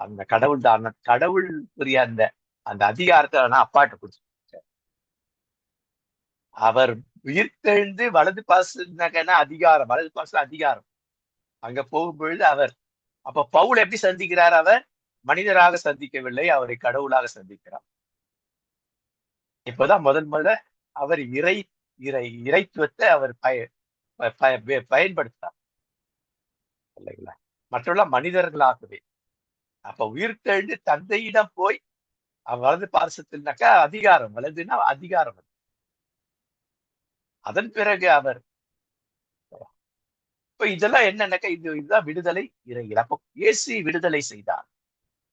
அந்த கடவுள் தான் கடவுள் புரிய அந்த அந்த அதிகாரத்தை நான் அப்பாட்ட கொடுத்து அவர் உயிர்த்தெழுந்து வலது பாசுனா அதிகாரம், வலது பாசு அதிகாரம் அங்க போகும் பொழுது அவர் அப்ப பவுல் எப்படி சந்திக்கிறார்? அவர் மனிதராக சந்திக்கவில்லை, அவரை கடவுளாக சந்திக்கிறார். இப்பதான் முதல்ல அவர் இறைத்துவத்தை அவர் பயன்படுத்தார் இல்லைங்களா? மற்றவெல்லாம் மனிதர்களாகவே. அப்ப உயிர்த்தெழுந்து தந்தையிடம் போய் வலது பாரசத்தில்னாக்கா அதிகாரம், வலதுன்னா அதிகாரம். அதன் பிறகு அவர் இப்ப இதெல்லாம் என்னன்னாக்கா இதுதான் விடுதலை இறையில். அப்போ இயேசு விடுதலை செய்தார்.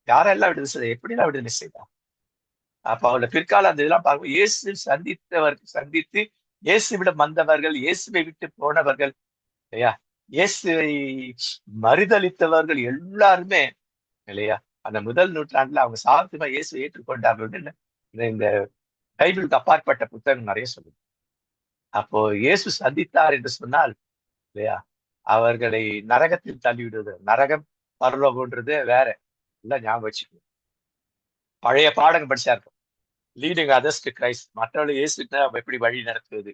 யாரெல்லாம் விடுதலை செய்தார்? எப்படிலாம் விடுதலை செய்தார்? அப்ப அவளை பிற்கால அந்த இதெல்லாம் பார்க்கும் இயேசு சந்தித்து இயேசுவிடம் வந்தவர்கள், இயேசுவை விட்டு போனவர்கள் இல்லையா, இயேசுவை மறுதளித்தவர்கள் எல்லாருமே இல்லையா, அந்த முதல் நூற்றாண்டுல அவங்க சாத்தியமா இயேசு ஏற்றுக்கொண்டார்கள். இந்த பைபிளுக்கு அப்பாற்பட்ட புத்தகம் நிறைய சொல்லுது. அப்போ இயேசு சந்தித்தார் என்று சொன்னால் இல்லையா, அவர்களை நரகத்தில் தள்ளிவிடுவது. நரகம் பரலோகம்ன்றது வேற எல்லாம் ஞாபகம் வச்சுக்கணும். பழைய பாடங்கள் படிச்சா இருக்கும். லீடிங் அதர்ஸ் டு கிரைஸ்ட், மற்றவர்கள் இயேசுக்கு எப்படி வழி நடத்துவது,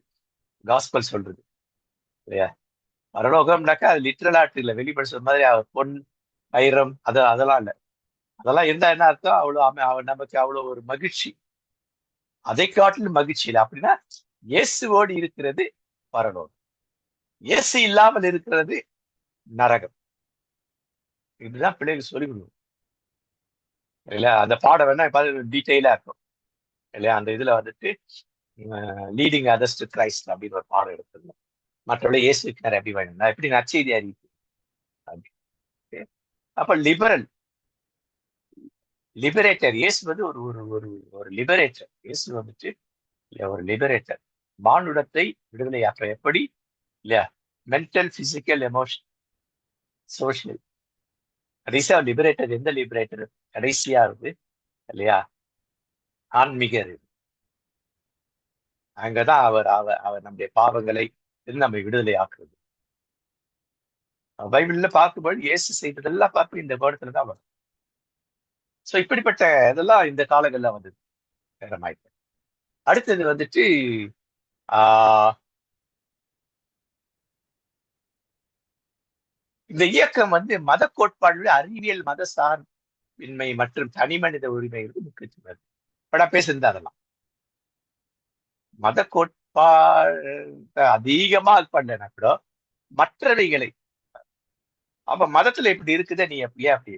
காஸ்பல் சொல்றது இல்லையா. பரலோகம்னாக்கா அது லிட்ரலா இல்லை, வெளிப்படுத்துற மாதிரி அவர் பொன் வைரம் அதெல்லாம் இல்லை. அதெல்லாம் இருந்தா என்ன அர்த்தம்? அவ்வளவு நமக்கு அவ்வளவு ஒரு மகிழ்ச்சி, அதை காட்டிலும் மகிழ்ச்சி இல்லை. அப்படின்னா இயேசுவோடு இருக்கிறது பரலோகம், இயேசு இல்லாமல் இருக்கிறது நரகம். இதுதான் பிள்ளைகள் சொல்லி கொடுக்கணும் இல்லையா. அந்த பாடம் வேணா டீட்டெயிலா இருக்கும் இல்லையா. அந்த இதுல வந்துட்டு லீடிங் அதர்ஸ் டு கிரைஸ்ட் அப்படின்னு ஒரு பாடம் எடுத்துருந்தோம். மற்றவர்கள் இயேசுக்கு எப்படி வேணும், நான் எப்படி நற்செய்தி அறிவிப்பு. அப்ப லிபரேட்டர் இயேசு வந்து ஒரு ஒரு ஒரு ஒரு லிபரேட்டர். இயேசு வந்துட்டு ஒரு லிபரேட்டர், மானுடத்தை விடுதலையாக்க. எப்படி இல்லையா? Mental, physical, emotion, social. கடைசியா லிபரேட்டர். எந்த லிபரேட்டர்? கடைசியா இருக்கு இல்லையா, ஆன்மீக அறிவு. அங்கதான் அவர் நம்முடைய பாவங்களை நம்ம விடுதலை ஆக்குறது. பைபிள்ல பார்க்கும்போது இயேசு செய்ததெல்லாம் பார்க்க இந்த வேர்டத்துல தான் வரும். சோ இப்படிப்பட்ட இதெல்லாம் இந்த காலங்கள்ல வந்தது நேரமாயிட்டு. அடுத்தது வந்துட்டு இந்த இயக்கம் வந்து மத கோட்பாடுல அறிவியல், மத சார்பின்மை மற்றும் தனி மனித உரிமைகளுக்கு முக்கியத்துவம். இப்ப நான் பேசுறது அதெல்லாம் மத கோட்பாடு அதிகமா பண்ணனா கூட மற்றவைகளை அப்ப மதத்துல இப்படி இருக்குத நீ அப்படியே அப்படி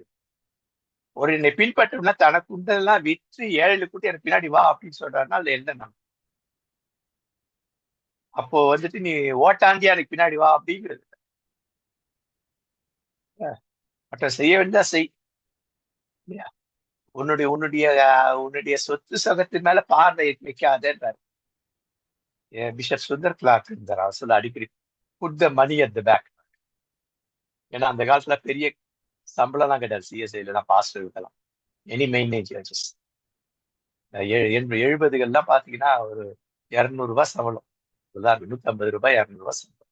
ஒரு என்னை பின்பற்றோம்னா தனக்கு உண்டெல்லாம் விற்று ஏழையில கூட்டி எனக்கு பின்னாடி வா அப்படின்னு சொல்றாருன்னா அதுல என்ன? அப்போ வந்துட்டு நீ ஓட்டாண்டியா எனக்கு பின்னாடி வா அப்படிங்கிறது. மற்ற செய்ய வேண்டியதா செய் இல்லையா. உன்னுடைய உன்னுடைய உன்னுடைய சொத்து சகத்தின் மேல பார்வை வைக்காதேன்றார். பிஷப் சுந்தர் கிளார்க் இருந்தார். அவர் சொல்ல அடிக்கடி put the money at the back. ஏன்னா அந்த காலத்துல பெரிய சம்பளம்லாம் கிடையாது. சிஎஸ்ஐலாம் பாஸ்டர் இருக்கலாம். எனி மெயின்டெயின் சார்ஜஸ் 70கள்லாம் பாத்தீங்கன்னா ஒரு 200 ரூபாய் சம்பளம். 150 ரூபாய் 200 ரூபாய் சம்பளம்.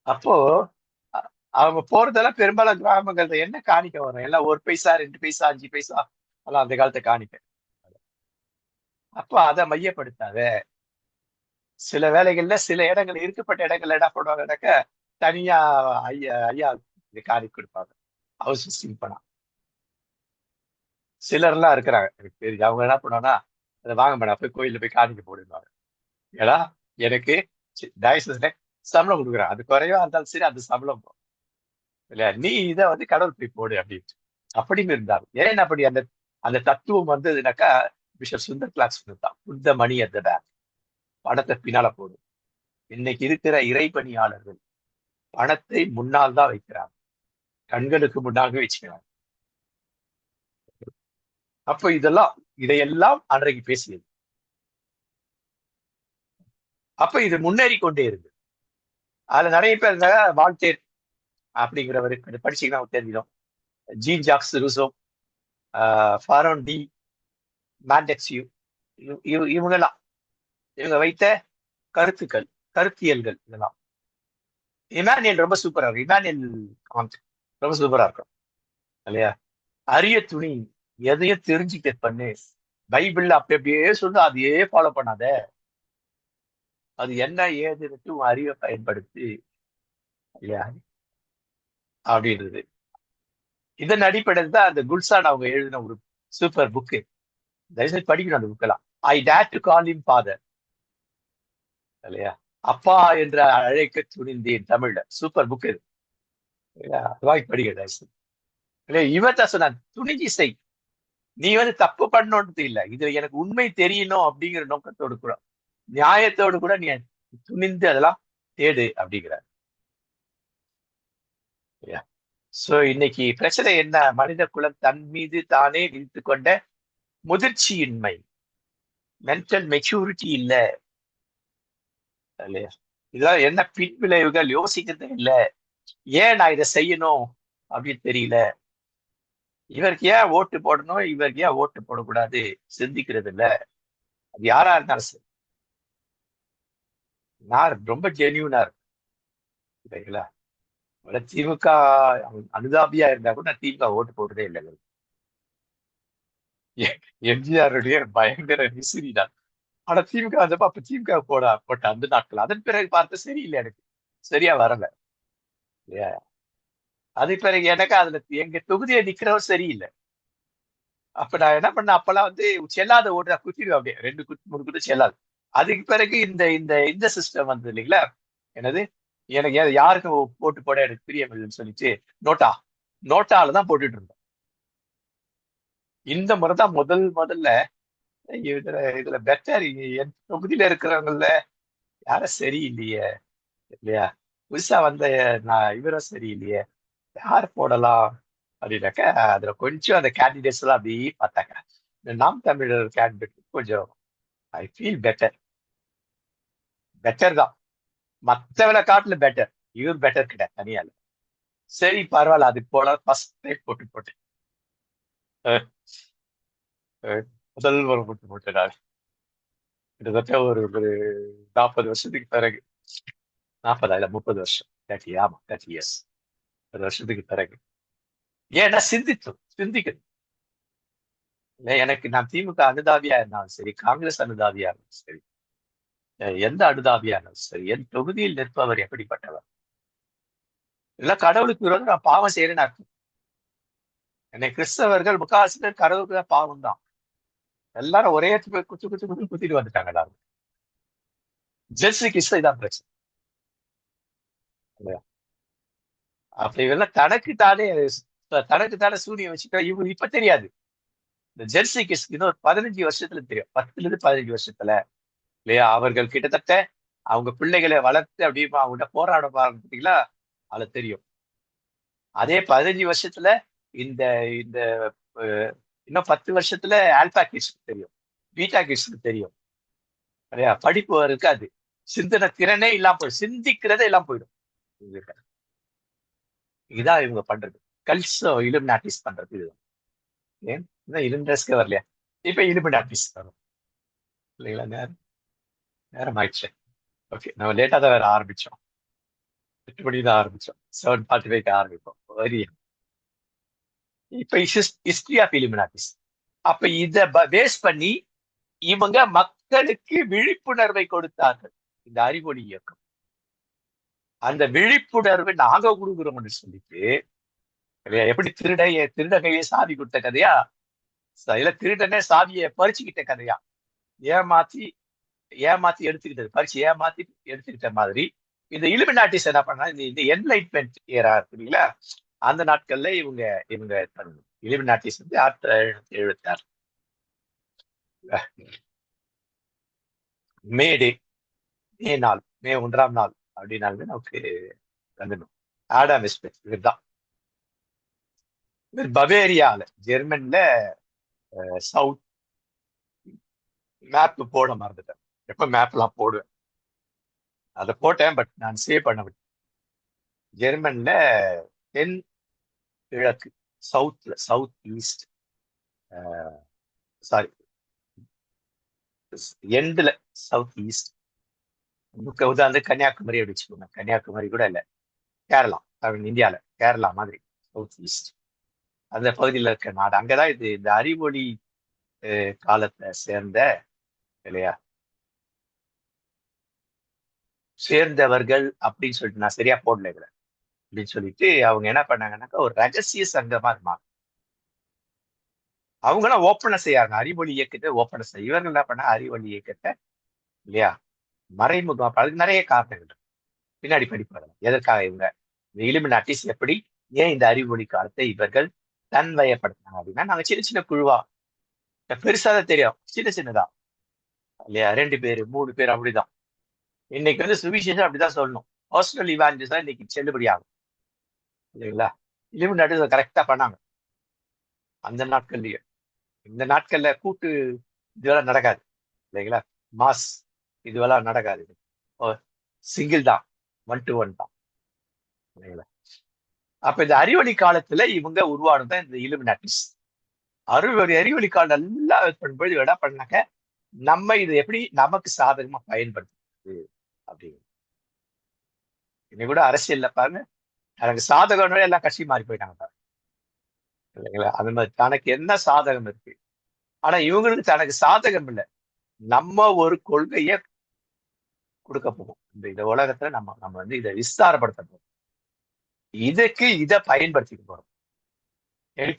அப்போ அவங்க போறதெல்லாம் பெரும்பாலும் கிராமங்கள்ல என்ன காணிக்க வரும்? எல்லாம் 1 பைசா 2 பைசா 5 பைசா அதெல்லாம் அந்த காலத்தை காணிக்க. அப்போ அதை மையப்படுத்தாத. சில வேலைகள்ல சில இடங்கள் இருக்கப்பட்ட இடங்கள்ல என்ன பண்ணுவாங்கன்னாக்க தனியா ஐயா ஐயா காணிக்க கொடுப்பாங்க. ஹவுஸ் விசிட்டிங் பண்ணா சிலர்லாம் இருக்கிறாங்க எனக்கு தெரிஞ்சு. அவங்க என்ன பண்ணுவாங்கன்னா அதை வாங்க மேடம் போய் கோயில்ல போய் காணிக்க போடுவாங்க. ஏன்னா எனக்கு டயசிஸ்ல சம்பளம் கொடுக்குறேன். அது குறைவா இருந்தாலும் சரி அந்த சம்பளம் இல்லையா, நீ இதை கடவுள் போய் போடு அப்படின்ட்டு அப்படின்னு இருந்தாங்க. ஏன் அப்படி அந்த அந்த தத்துவம் வந்ததுனாக்கா பிஷப் சுந்தர் கிளாஸ் தான் புத்த மணி அந்த பேக், பணத்தை பின்னால போடு. இன்னைக்கு இருக்கிற இறைப்பணியாளர்கள் பணத்தை முன்னால் தான் வைக்கிறாங்க, கண்களுக்கு முன்னாக வச்சுக்கிறாங்க. அப்ப இதையெல்லாம் அன்றைக்கு பேசியது. அப்ப இது முன்னேறி கொண்டே இருக்கு. அதுல நிறைய பேர் இருந்தாங்க. வால்டேர் அப்படிங்கிறவரு படிச்சீங்கன்னா தெரிஞ்சிடும். ஜீன் ஜாக்ஸ் ரூசோ, ஃபாரோன் டி மாண்டெக்சியூ, இவங்கெல்லாம் இவங்க வைத்த கருத்துக்கள், கருத்தியல்கள் இதெல்லாம். இமானியல் ரொம்ப சூப்பரா இருக்கும். இமானியல் ரொம்ப சூப்பரா இருக்கும் இல்லையா? அரிய துணி, எதையும் தெரிஞ்சுக்க பண்ணு. பைபிள்ல அப்படி அப்படியே சொல்லு, அதையே ஃபாலோ பண்ணாத. அது என்ன ஏதுன்னு உன் அறிவை பயன்படுத்தி இல்லையா அப்படின்றது. இதன் அடிப்படையில் தான் அந்த குல்சான் அவங்க எழுதின ஒரு சூப்பர் புக்கு. தயவுசெய்து படிக்கணும் அந்த புக்கெல்லாம். I dare to call him father இல்லையா, அப்பா என்று அழைக்க துணிந்தேன். தமிழ்ல சூப்பர் புக் இது. வாய்ப்பு படிக்க தயவுசெய்து இல்லையா. இவன் தான் சொன்னான், துணிஞ்சி செய். நீ தப்பு பண்ணணும்னு இல்லை, இது எனக்கு உண்மை தெரியணும் அப்படிங்கிற நோக்கத்தோடு கூட, நியாயத்தோடு கூட நீ துணிந்து அதெல்லாம் தேடு அப்படிங்கிறார். சோ இன்னைக்கு பிரச்சனை என்ன? மனித குலம் தன் மீது தானே விழித்து கொண்ட முதிர்ச்சியின்மை, மென்டல் மெச்சூரிட்டி இல்ல இல்லையா? இதெல்லாம் என்ன பின்விளைவுகள் யோசிக்கிறது இல்லை. ஏன் நான் இதை செய்யணும் அப்படின்னு தெரியல. இவருக்கு ஏன் ஓட்டு போடணும், இவருக்கு ஏன் ஓட்டு போடக்கூடாது சிந்திக்கிறது இல்ல. அது யாரா இருந்தாலும் சரி. நான் ரொம்ப ஜென்யூனா இருக்கீங்களா? திமுக அனுதாபியா இருந்தா கூட நான் திமுக ஓட்டு போடுறதே இல்லைங்க. எம்ஜிஆருடைய பயங்கர விசிறி தான். ஆனா திமுக வந்தப்ப அப்ப திமுக போட்ட அந்த நாட்கள். அதன் பிறகு பார்த்து சரியில்லை, எனக்கு சரியா வரல இல்லையா. அது பிறகு எனக்கு அதுல எங்க தொகுதியை நிக்கிறவர் சரியில்லை. அப்ப நான் என்ன பண்ணேன், அப்பெல்லாம் செல்லாத ஓட்டு நான் குத்திடுவேன். அப்படியே 2 குத்து 3 குத்து செல்லாது. அதுக்கு பிறகு இந்த இந்த இந்த சிஸ்டம் வந்தது இல்லைங்களா. என்னது, எனக்கு யாருக்கும் போட்டு போட எனக்கு பிரியமில்லைன்னு சொல்லிட்டு நோட்டால தான் போட்டுட்டு இருந்தேன். இந்த முறைதான் முதல்ல இதுல பெட்டர். என் தொகுதியில இருக்கிறவங்கள யாரும் சரியில்லையே இல்லையா, புதுசா வந்த நான் இவரும் சரியில்லையே, யார் போடலாம் அப்படின்னாக்க அதுல கொஞ்சம் அந்த கேண்டிடேட்ஸ் எல்லாம் அப்படியே பார்த்தாங்க. இந்த நாம் தமிழர் கேண்டிடேட் கொஞ்சம் ஐ ஃபீல் பெட்டர் தான். மற்றவளை காட்டுல பெட்டர், இவர் பெட்டர் கிடையாது தனியால. சரி பரவாயில்ல, அது போல ஃபர்ஸ்ட் டைம் போட்டு முதல் முறை போட்டு நான் கிட்டத்தட்ட ஒரு 40 வருஷத்துக்கு பிறகு, 40 இல்ல 30 வருஷம், 30, ஆமா 30 இயர்ஸ், 30 வருஷத்துக்கு பிறகு. ஏன்னா சிந்திக்கணும். எனக்கு நான் திமுக அனுதாபியா இருந்தாலும் சரி, காங்கிரஸ் அனுதாபியா இருந்தாலும் சரி, எந்த அனுதாபியா இருந்தாலும் சரி, என் தொகுதியில் நிற்பவர் எப்படிப்பட்டவர், இல்ல கடவுளுக்கு விரோதம் நான் பாவம் செய்யறேன்னு அர்த்தம். என்னை கிறிஸ்தவர்கள் முக்காவாசி பேர் கடவுளுக்கு தான் பாவம் தான். எல்லாரும் ஒரே குத்திட்டு வந்துட்டாங்க எல்லாரும். ஜெர்சி கிறிஸ்தவ தான் பிரச்சனை. அப்படி எல்லாம் தனக்கு தானே சூனியம் வச்சுக்க இவங்க இப்ப தெரியாது. இந்த ஜெர்சி கிஸ் இன்னும் 15 வருஷத்துல தெரியும். 10ல இருந்து 15 வருஷத்துல இல்லையா, அவர்கள் கிட்டத்தட்ட அவங்க பிள்ளைகளை வளர்த்து அப்படியே அவங்ககிட்ட போராட பார்த்தீங்களா, அது தெரியும். அதே 15 வருஷத்துல இந்த இந்த இன்னும் 10 வருஷத்துல ஆல்பா கிட்ஸ்க்கு தெரியும், பீட்டா கிட்ஸ்க்கு தெரியும். இல்லையா? படிப்பு இருக்காது, சிந்தனை திறனே இல்லாம போயிடும், சிந்திக்கிறதே எல்லாம் போயிடும். இதான் இவங்க பண்றது, கல்சோ இலுமினாட்டிஸ் பண்றது இதுதான். ஏன் இன்னும் இலுமினாட்டிஸ்க்கே வரலையா? இப்ப இலுமினாட்டிஸ் வரும் இல்லைங்களா? நேரம் ஆயிடுச்சு. ஓகே, நம்ம லேட்டா தான் வேற ஆரம்பிச்சோம், 8 மணிக்கு தான் ஆரம்பிச்சோம், 7:45 ஆரம்பிப்போம். வரி இப்ப ஹிஸ்டரி ஆஃப் இலுமினாட்டிஸ். அப்ப இத பேஸ் பண்ணி இவங்க மக்களுக்கு விழிப்புணர்வை கொடுத்தார்கள். இந்த அறிவொளி இயக்கம் அந்த விழிப்புணர்வு நாங்க கொடுக்குறோம்னு சொல்லிட்டு, எப்படி திருடகையை சாவி கொடுத்த கதையா, இல்ல திருடனே சாவியை பறிச்சுக்கிட்ட கதையா, ஏமாத்தி ஏமாத்தி எடுத்துக்கிட்டது, பறிச்சு ஏமாத்தி எடுத்துக்கிட்ட மாதிரி இந்த இலுமினாட்டிஸ் என்ன பண்ணா, இந்த என்லைட்மெண்ட் ஏரா இருக்குங்களா, அந்த நாட்கள்ல இவங்க இவங்க இலுமினாட்டிஸ் வந்து 1776 மேடே, மே நாள், மே 1ஆம் நாள் அப்படின்னாலுமே நமக்கு வந்துடும். ஆடாம் ஸ்மித் இவர் தான். இவர் பவேரியால, ஜெர்மன்ல சவுத், மேப் போட மறந்துட்டேன். எப்ப மேப்லாம் போடுவேன், அதை போட்டேன், பட் நான் சேவ் பண்ண விட்டேன். ஜெர்மன்ல தென் கிழக்கு, சவுத் ஈஸ்ட், சாரி எண்ட்ல சவுத் ஈஸ்ட். உதாரணம் கன்னியாகுமரி அப்படி வச்சுக்கோங்க, கன்னியாகுமரி கூட இல்லை, கேரளா, இந்தியால கேரளா மாதிரி சவுத் ஈஸ்ட் அந்த பகுதியில் இருக்க நாடு. அங்கதான் இது இந்த அறிவொளி காலத்தை சேர்ந்த, இல்லையா, சேர்ந்தவர்கள் அப்படின்னு சொல்லிட்டு நான் சரியா போடல இதுல அப்படின்னு சொல்லிட்டு அவங்க என்ன பண்ணாங்கன்னாக்கா ஒரு ரகசிய சங்கமா இருந்தாங்க. அவங்களாம் ஓப்பனை செய்யாங்க, அறிவொளி இயக்கத்தை ஓப்பனை செய்ய. இவர்கள் என்ன பண்ணா அறிவொளி இயக்கத்தை, இல்லையா, மறைமுகம். அதுக்கு நிறைய காரணங்கள் பின்னாடி படிப்பாங்க எதற்காக இவங்க இந்த இலுமினாட்டிஸ் எப்படி, ஏன் இந்த அறிவொளி காலத்தை இவர்கள் தன்வயப்படுத்தினாங்க அப்படின்னா, நாங்க சின்ன சின்ன குழுவா, பெருசா தான் தெரியும், சின்ன சின்னதா, இல்லையா, 2 பேர் 3 பேர் அப்படிதான். இன்னைக்கு வந்து சுவிசேஷம் அப்படிதான் சொல்லணும், பர்சனல் இவாஞ்சலிசம் தான் இன்னைக்கு செல்லுபடி ஆகும், இல்லைங்களா? இலுமினாட்டிஸ் கரெக்டா பண்ணாங்க அந்த நாட்கள்லயே. இந்த நாட்கள்ல கூட்டு இதுவெல்லாம் நடக்காது, இல்லைங்களா? மாஸ் இதுவெல்லாம் நடக்காது, சிங்கிள் தான், 1-to-1 தான், இல்லைங்களா? அப்ப இந்த அறிவொளி காலத்துல இவங்க உருவானதான் இந்த இலுமினாட்டிஸ். அறிவொளி காலம் நல்லா பண்ணும்போது என்ன பண்ணாக்க, நம்ம இது எப்படி நமக்கு சாதகமா பயன்படுத்துறது அப்படின்னு. இன்னைக்கு கூட அரசியல்ல பாருங்க, எனக்கு சாதகம் எல்லாம் கட்சி மாறி போயிட்டாங்க பாருங்க, இல்லைங்களா? அது மாதிரி தனக்கு என்ன சாதகம் இருக்கு, ஆனா இவங்களுக்கு தனக்கு சாதகம் இல்லை, நம்ம ஒரு கொள்கையை கொடுக்க போகும் இந்த உலகத்துல, நம்ம நம்ம வந்து இதை விஸ்தாரப்படுத்த போறோம், இதுக்கு இதை பயன்படுத்திக்க போறோம்.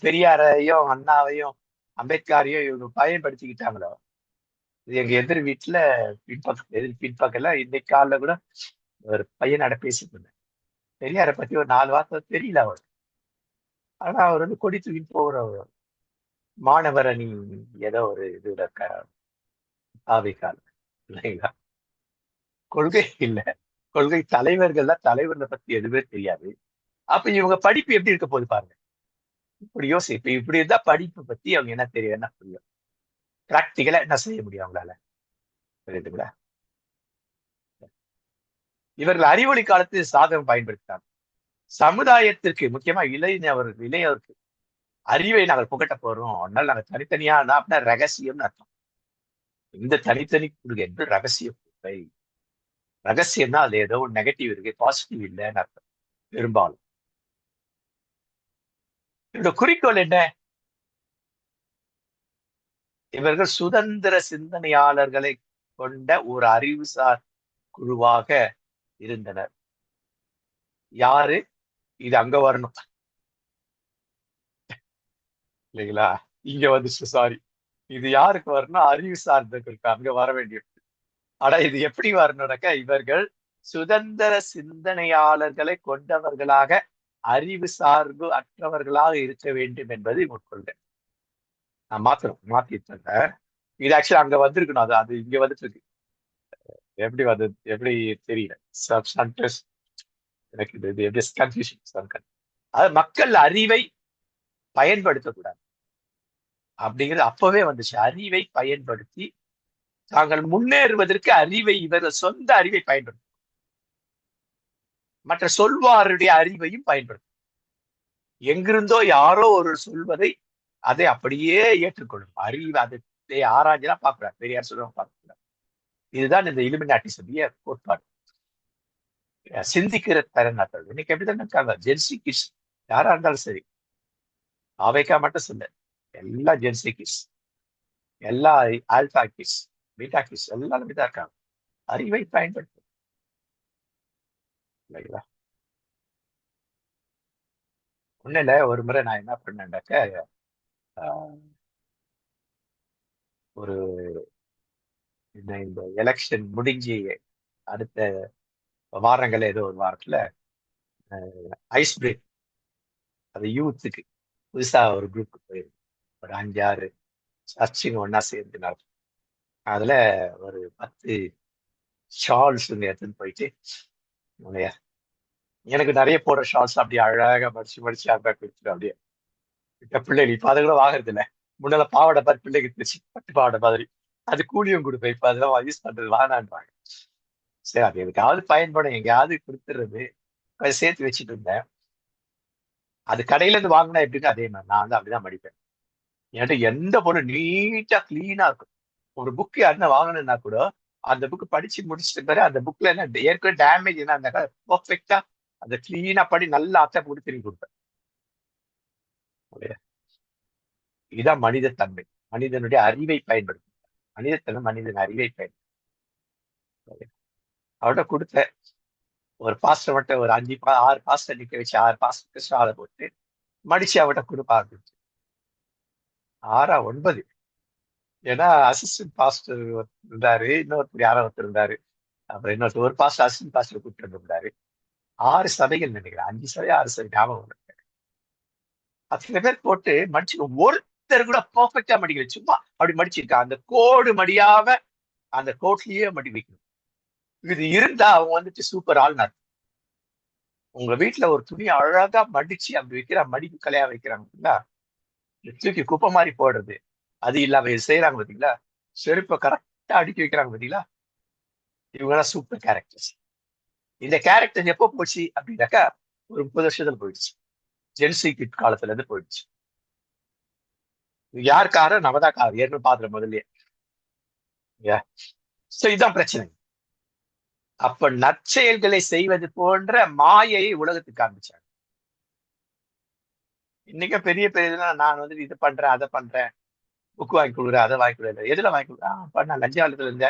பெரியாரையும் அண்ணாவையும் அம்பேத்கரையும் இவங்க பயன்படுத்திக்கிட்டாங்களோ, இது எங்க எதிர் வீட்டுல பின்பக்கத்துல இன்னைக்கு காலைல கூட ஒரு பையனோட பேசிட்டு இருந்தேன். பெரியாரை பத்தி ஒரு 4 வார்த்தை தெரியல அவர், ஆனா அவர் வந்து கொடி தூக்கிட்டு போகிற ஒரு மாணவர் அணி ஏதோ ஒரு இதுல இருக்காரு ஆவிக்கால, இல்லைங்களா? கொள்கை இல்லை, கொள்கை தலைவர்கள் தான், தலைவர்களை பத்தி எதுவுமே தெரியாது. அப்ப இவங்க படிப்பு எப்படி இருக்க போகுது பாருங்க. இப்படி இப்ப இப்படி இருந்தா படிப்பு பத்தி அவங்க என்ன தெரியும், என்ன புரியும், பிராக்டிக்கலா என்ன செய்ய முடியும் அவங்களால, புரியுதுங்களா? இவர்கள் அறிவொளி காலத்து சாதகம் பயன்படுத்தினாங்க. சமுதாயத்திற்கு முக்கியமா இளையவருக்கு அறிவை நாங்கள் புகட்ட போறோம், அதனால நாங்க தனித்தனியா, அப்படின்னா ரகசியம்னு அர்த்தம். இந்த தனித்தனி கொடுங்க என்று ரகசியம் இல்லை. ரகசியம்னா அது ஏதோ ஒரு நெகட்டிவ் இருக்கு, பாசிட்டிவ் இல்லைன்னு அர்த்தம் பெரும்பாலும். இதோட குறிக்கோள் என்ன? இவர்கள் சுதந்திர சிந்தனையாளர்களை கொண்ட ஒரு அறிவுசார் குழுவாக இருந்தனர். யாரு இது அங்க வரணும், இல்லைங்களா? இங்க வந்துச்சு, சாரி, இது யாருக்கு வரணும், அறிவு சார்ந்தவர்களுக்கு அங்க வர வேண்டியது. ஆனா இது எப்படி வரணும்னாக்க, இவர்கள் சுதந்திர சிந்தனையாளர்களை கொண்டவர்களாக, அறிவு சார்பு அற்றவர்களாக இருக்க வேண்டும் என்பது கொள்கை. நான் மாத்திட்டேன். இது ஆக்சுவலா அங்க வந்திருக்கணும், அது இங்க வந்துட்டு இருக்கு. எப்படி வந்தது எப்படி தெரியல, எனக்கு இது எப்படி கன்ஃபியூஷன். அது மக்கள் அறிவை பயன்படுத்தக்கூடாது, அப்படிங்கிறது அப்பவே வந்துச்சு. அறிவை பயன்படுத்தி தாங்கள் முன்னேறுவதற்கு அறிவை இவர்கள் சொந்த அறிவை பயன்படுத்தும், மற்ற சொல்வாருடைய அறிவையும் பயன்படுத்தும். எங்கிருந்தோ யாரோ ஒரு சொல்வதை அதை அப்படியே ஏற்றுக்கொள்ளும். அறிவு அதை ஆராய்ஞ்சலாம் பார்க்கக்கூடாது, பெரியார் சொல்லுவாங்க பார்க்கக்கூடாது. இதுதான் இந்த இலுமினாட்டிஸுடைய கோட்பாடு. சிந்திக்கிற திறனாற்றல் இன்னைக்கு எப்படிதான் இருக்காங்க. ஜென்சி கிட்ஸ் யாரா இருந்தாலும் சரி, அவைக்கா மட்டும் சொல்ல, எல்லா ஜென்சி கிட்ஸ், எல்லா ஆல்பா கிட்ஸ், பீட்டா கிட்ஸ் எல்லாரும் இப்படிதான் இருக்காங்க. அறிவை பயன்படுத்தும் இல்லைங்களா? ஒன்னும் இல்ல, ஒரு முறை நான் என்ன பண்ணேன்னாக்க, ஒரு இந்த எலெக்ஷன் முடிஞ்சு அடுத்த வாரங்கள் ஏதோ ஒரு வாரத்துல ஐஸ் பிரேக், அது யூத்துக்கு புதுசா ஒரு குரூப் போயிருக்கு. ஒரு 5-6 சர்ச்சுங்க ஒன்னா சேர்ந்து நடக்கும். அதுல ஒரு 10 ஷால்ஸ் எடுத்துன்னு போயிட்டு, எனக்கு நிறைய போடுற ஷால்ஸ் அப்படியே அழகா மடிச்சு மடிச்சு அழகா கொடுத்துட்டு அப்படியே பிள்ளைகள் இப்ப அதை கூட வாங்குறது இல்லை. முன்னால பாவாடை பாரு பிள்ளைக்கு திருச்சி பட்டு பாவாடை மாதிரி, அது கூலியும் கொடுப்பேன். இப்ப அதெல்லாம் யூஸ் பண்றது வானான்றாங்க. சரி, அது எதுக்காவது பயன்படும், எங்கேயாவது கொடுத்துறது, அதை சேர்த்து வச்சுட்டு இருந்தேன். அது கடையில இருந்து வாங்கினா எப்படின்னு அதே மாதிரி நான் வந்து அப்படிதான் மடிப்பேன். என்கிட்ட எந்த பொருள் நீட்டா கிளீனா இருக்கும். ஒரு புக் யாருன்னா வாங்கணும்னா கூட அந்த புக் படிச்சு முடிச்சுட்டு பிறகு அந்த புக்ல என்ன ஏற்கனவே டேமேஜ் என்ன அந்த பர்ஃபெக்டா அதை கிளீனா படி நல்லா அத்தை போட்டு திரும்பி கொடுப்பேன். இதுதான் மனிதத்தன்மை, மனிதனுடைய அறிவை பயன்படுத்தும். மனிதத்தன்மை மனிதன் அறிவை பயன்படுத்தும். அவர்கிட்ட கொடுத்தேன். ஒரு பாஸ்டர் மட்டும் ஒரு 6 பாஸ்டர் நிக்க வச்சு 6 பாஸ்டருக்கு ஷாலை போட்டு மடிச்சு அவட்ட கொடுப்பாங்க. 6 9, ஏன்னா அசிஸ்டன்ட் பாஸ்டர் இருந்தாரு, இன்னொருத்தர் யாரோ ஒருத்தர் இருந்தாரு, அப்புறம் இன்னொருத்தர் ஒரு பாஸ்டர் அசிஸ்டன்ட் பாஸ்டர் கூப்பிட்டு வந்திருந்தாரு. 6 சபைகள் நினைக்கிறேன், 5 சபை 6 சபை ஞாபகம் இருக்கு. அத்தனை பேர் போட்டு மடிச்சு ஒருத்தர் கூட பர்ஃபெக்டா மடிக்கல, சும்மா அப்படி மடிச்சிருக்கா. அந்த கோடு மடியாம அந்த கோட்லயே மடி வைக்கணும். இது இருந்தா அவங்க வந்துட்டு சூப்பர் ஆள்னார். உங்க வீட்டுல ஒரு துணி அழகா மடிச்சு அப்படி வைக்கிற மடிப்பு கலையா வைக்கிறாங்க, தூக்கி குப்பை மாதிரி போடுறது, அது இல்லாம செய்யறாங்க பாத்தீங்களா, செருப்பை கரெக்டா அடுக்கி வைக்கிறாங்க பாத்தீங்களா, இவங்கெல்லாம் சூப்பர் கேரக்டர்ஸ். இந்த கேரக்டர் எப்போ போச்சு அப்படின்னாக்கா ஒரு 30 வருஷத்துல போயிடுச்சு. ஜென்சி கிட் காலத்துல இருந்து போயிடுச்சு. யார் கார நம்மதான் கார் ஏற்கனவே பாத்துற முதல்லயே. இதுதான் பிரச்சனை. அப்ப நற்செயல்களை செய்வது போன்ற மாயையை உலகத்துக்கு காண்பிச்சாங்க. இன்னைக்கு பெரிய பெரிய நான் வந்து இது பண்றேன் அதை பண்றேன், புக் வாங்கி கொடுக்குறேன் அதை வாங்கி கொடுக்குறேன், எதுல வாங்கி கொடுக்குறேன், நான் லஞ்சாலத்துல இருந்த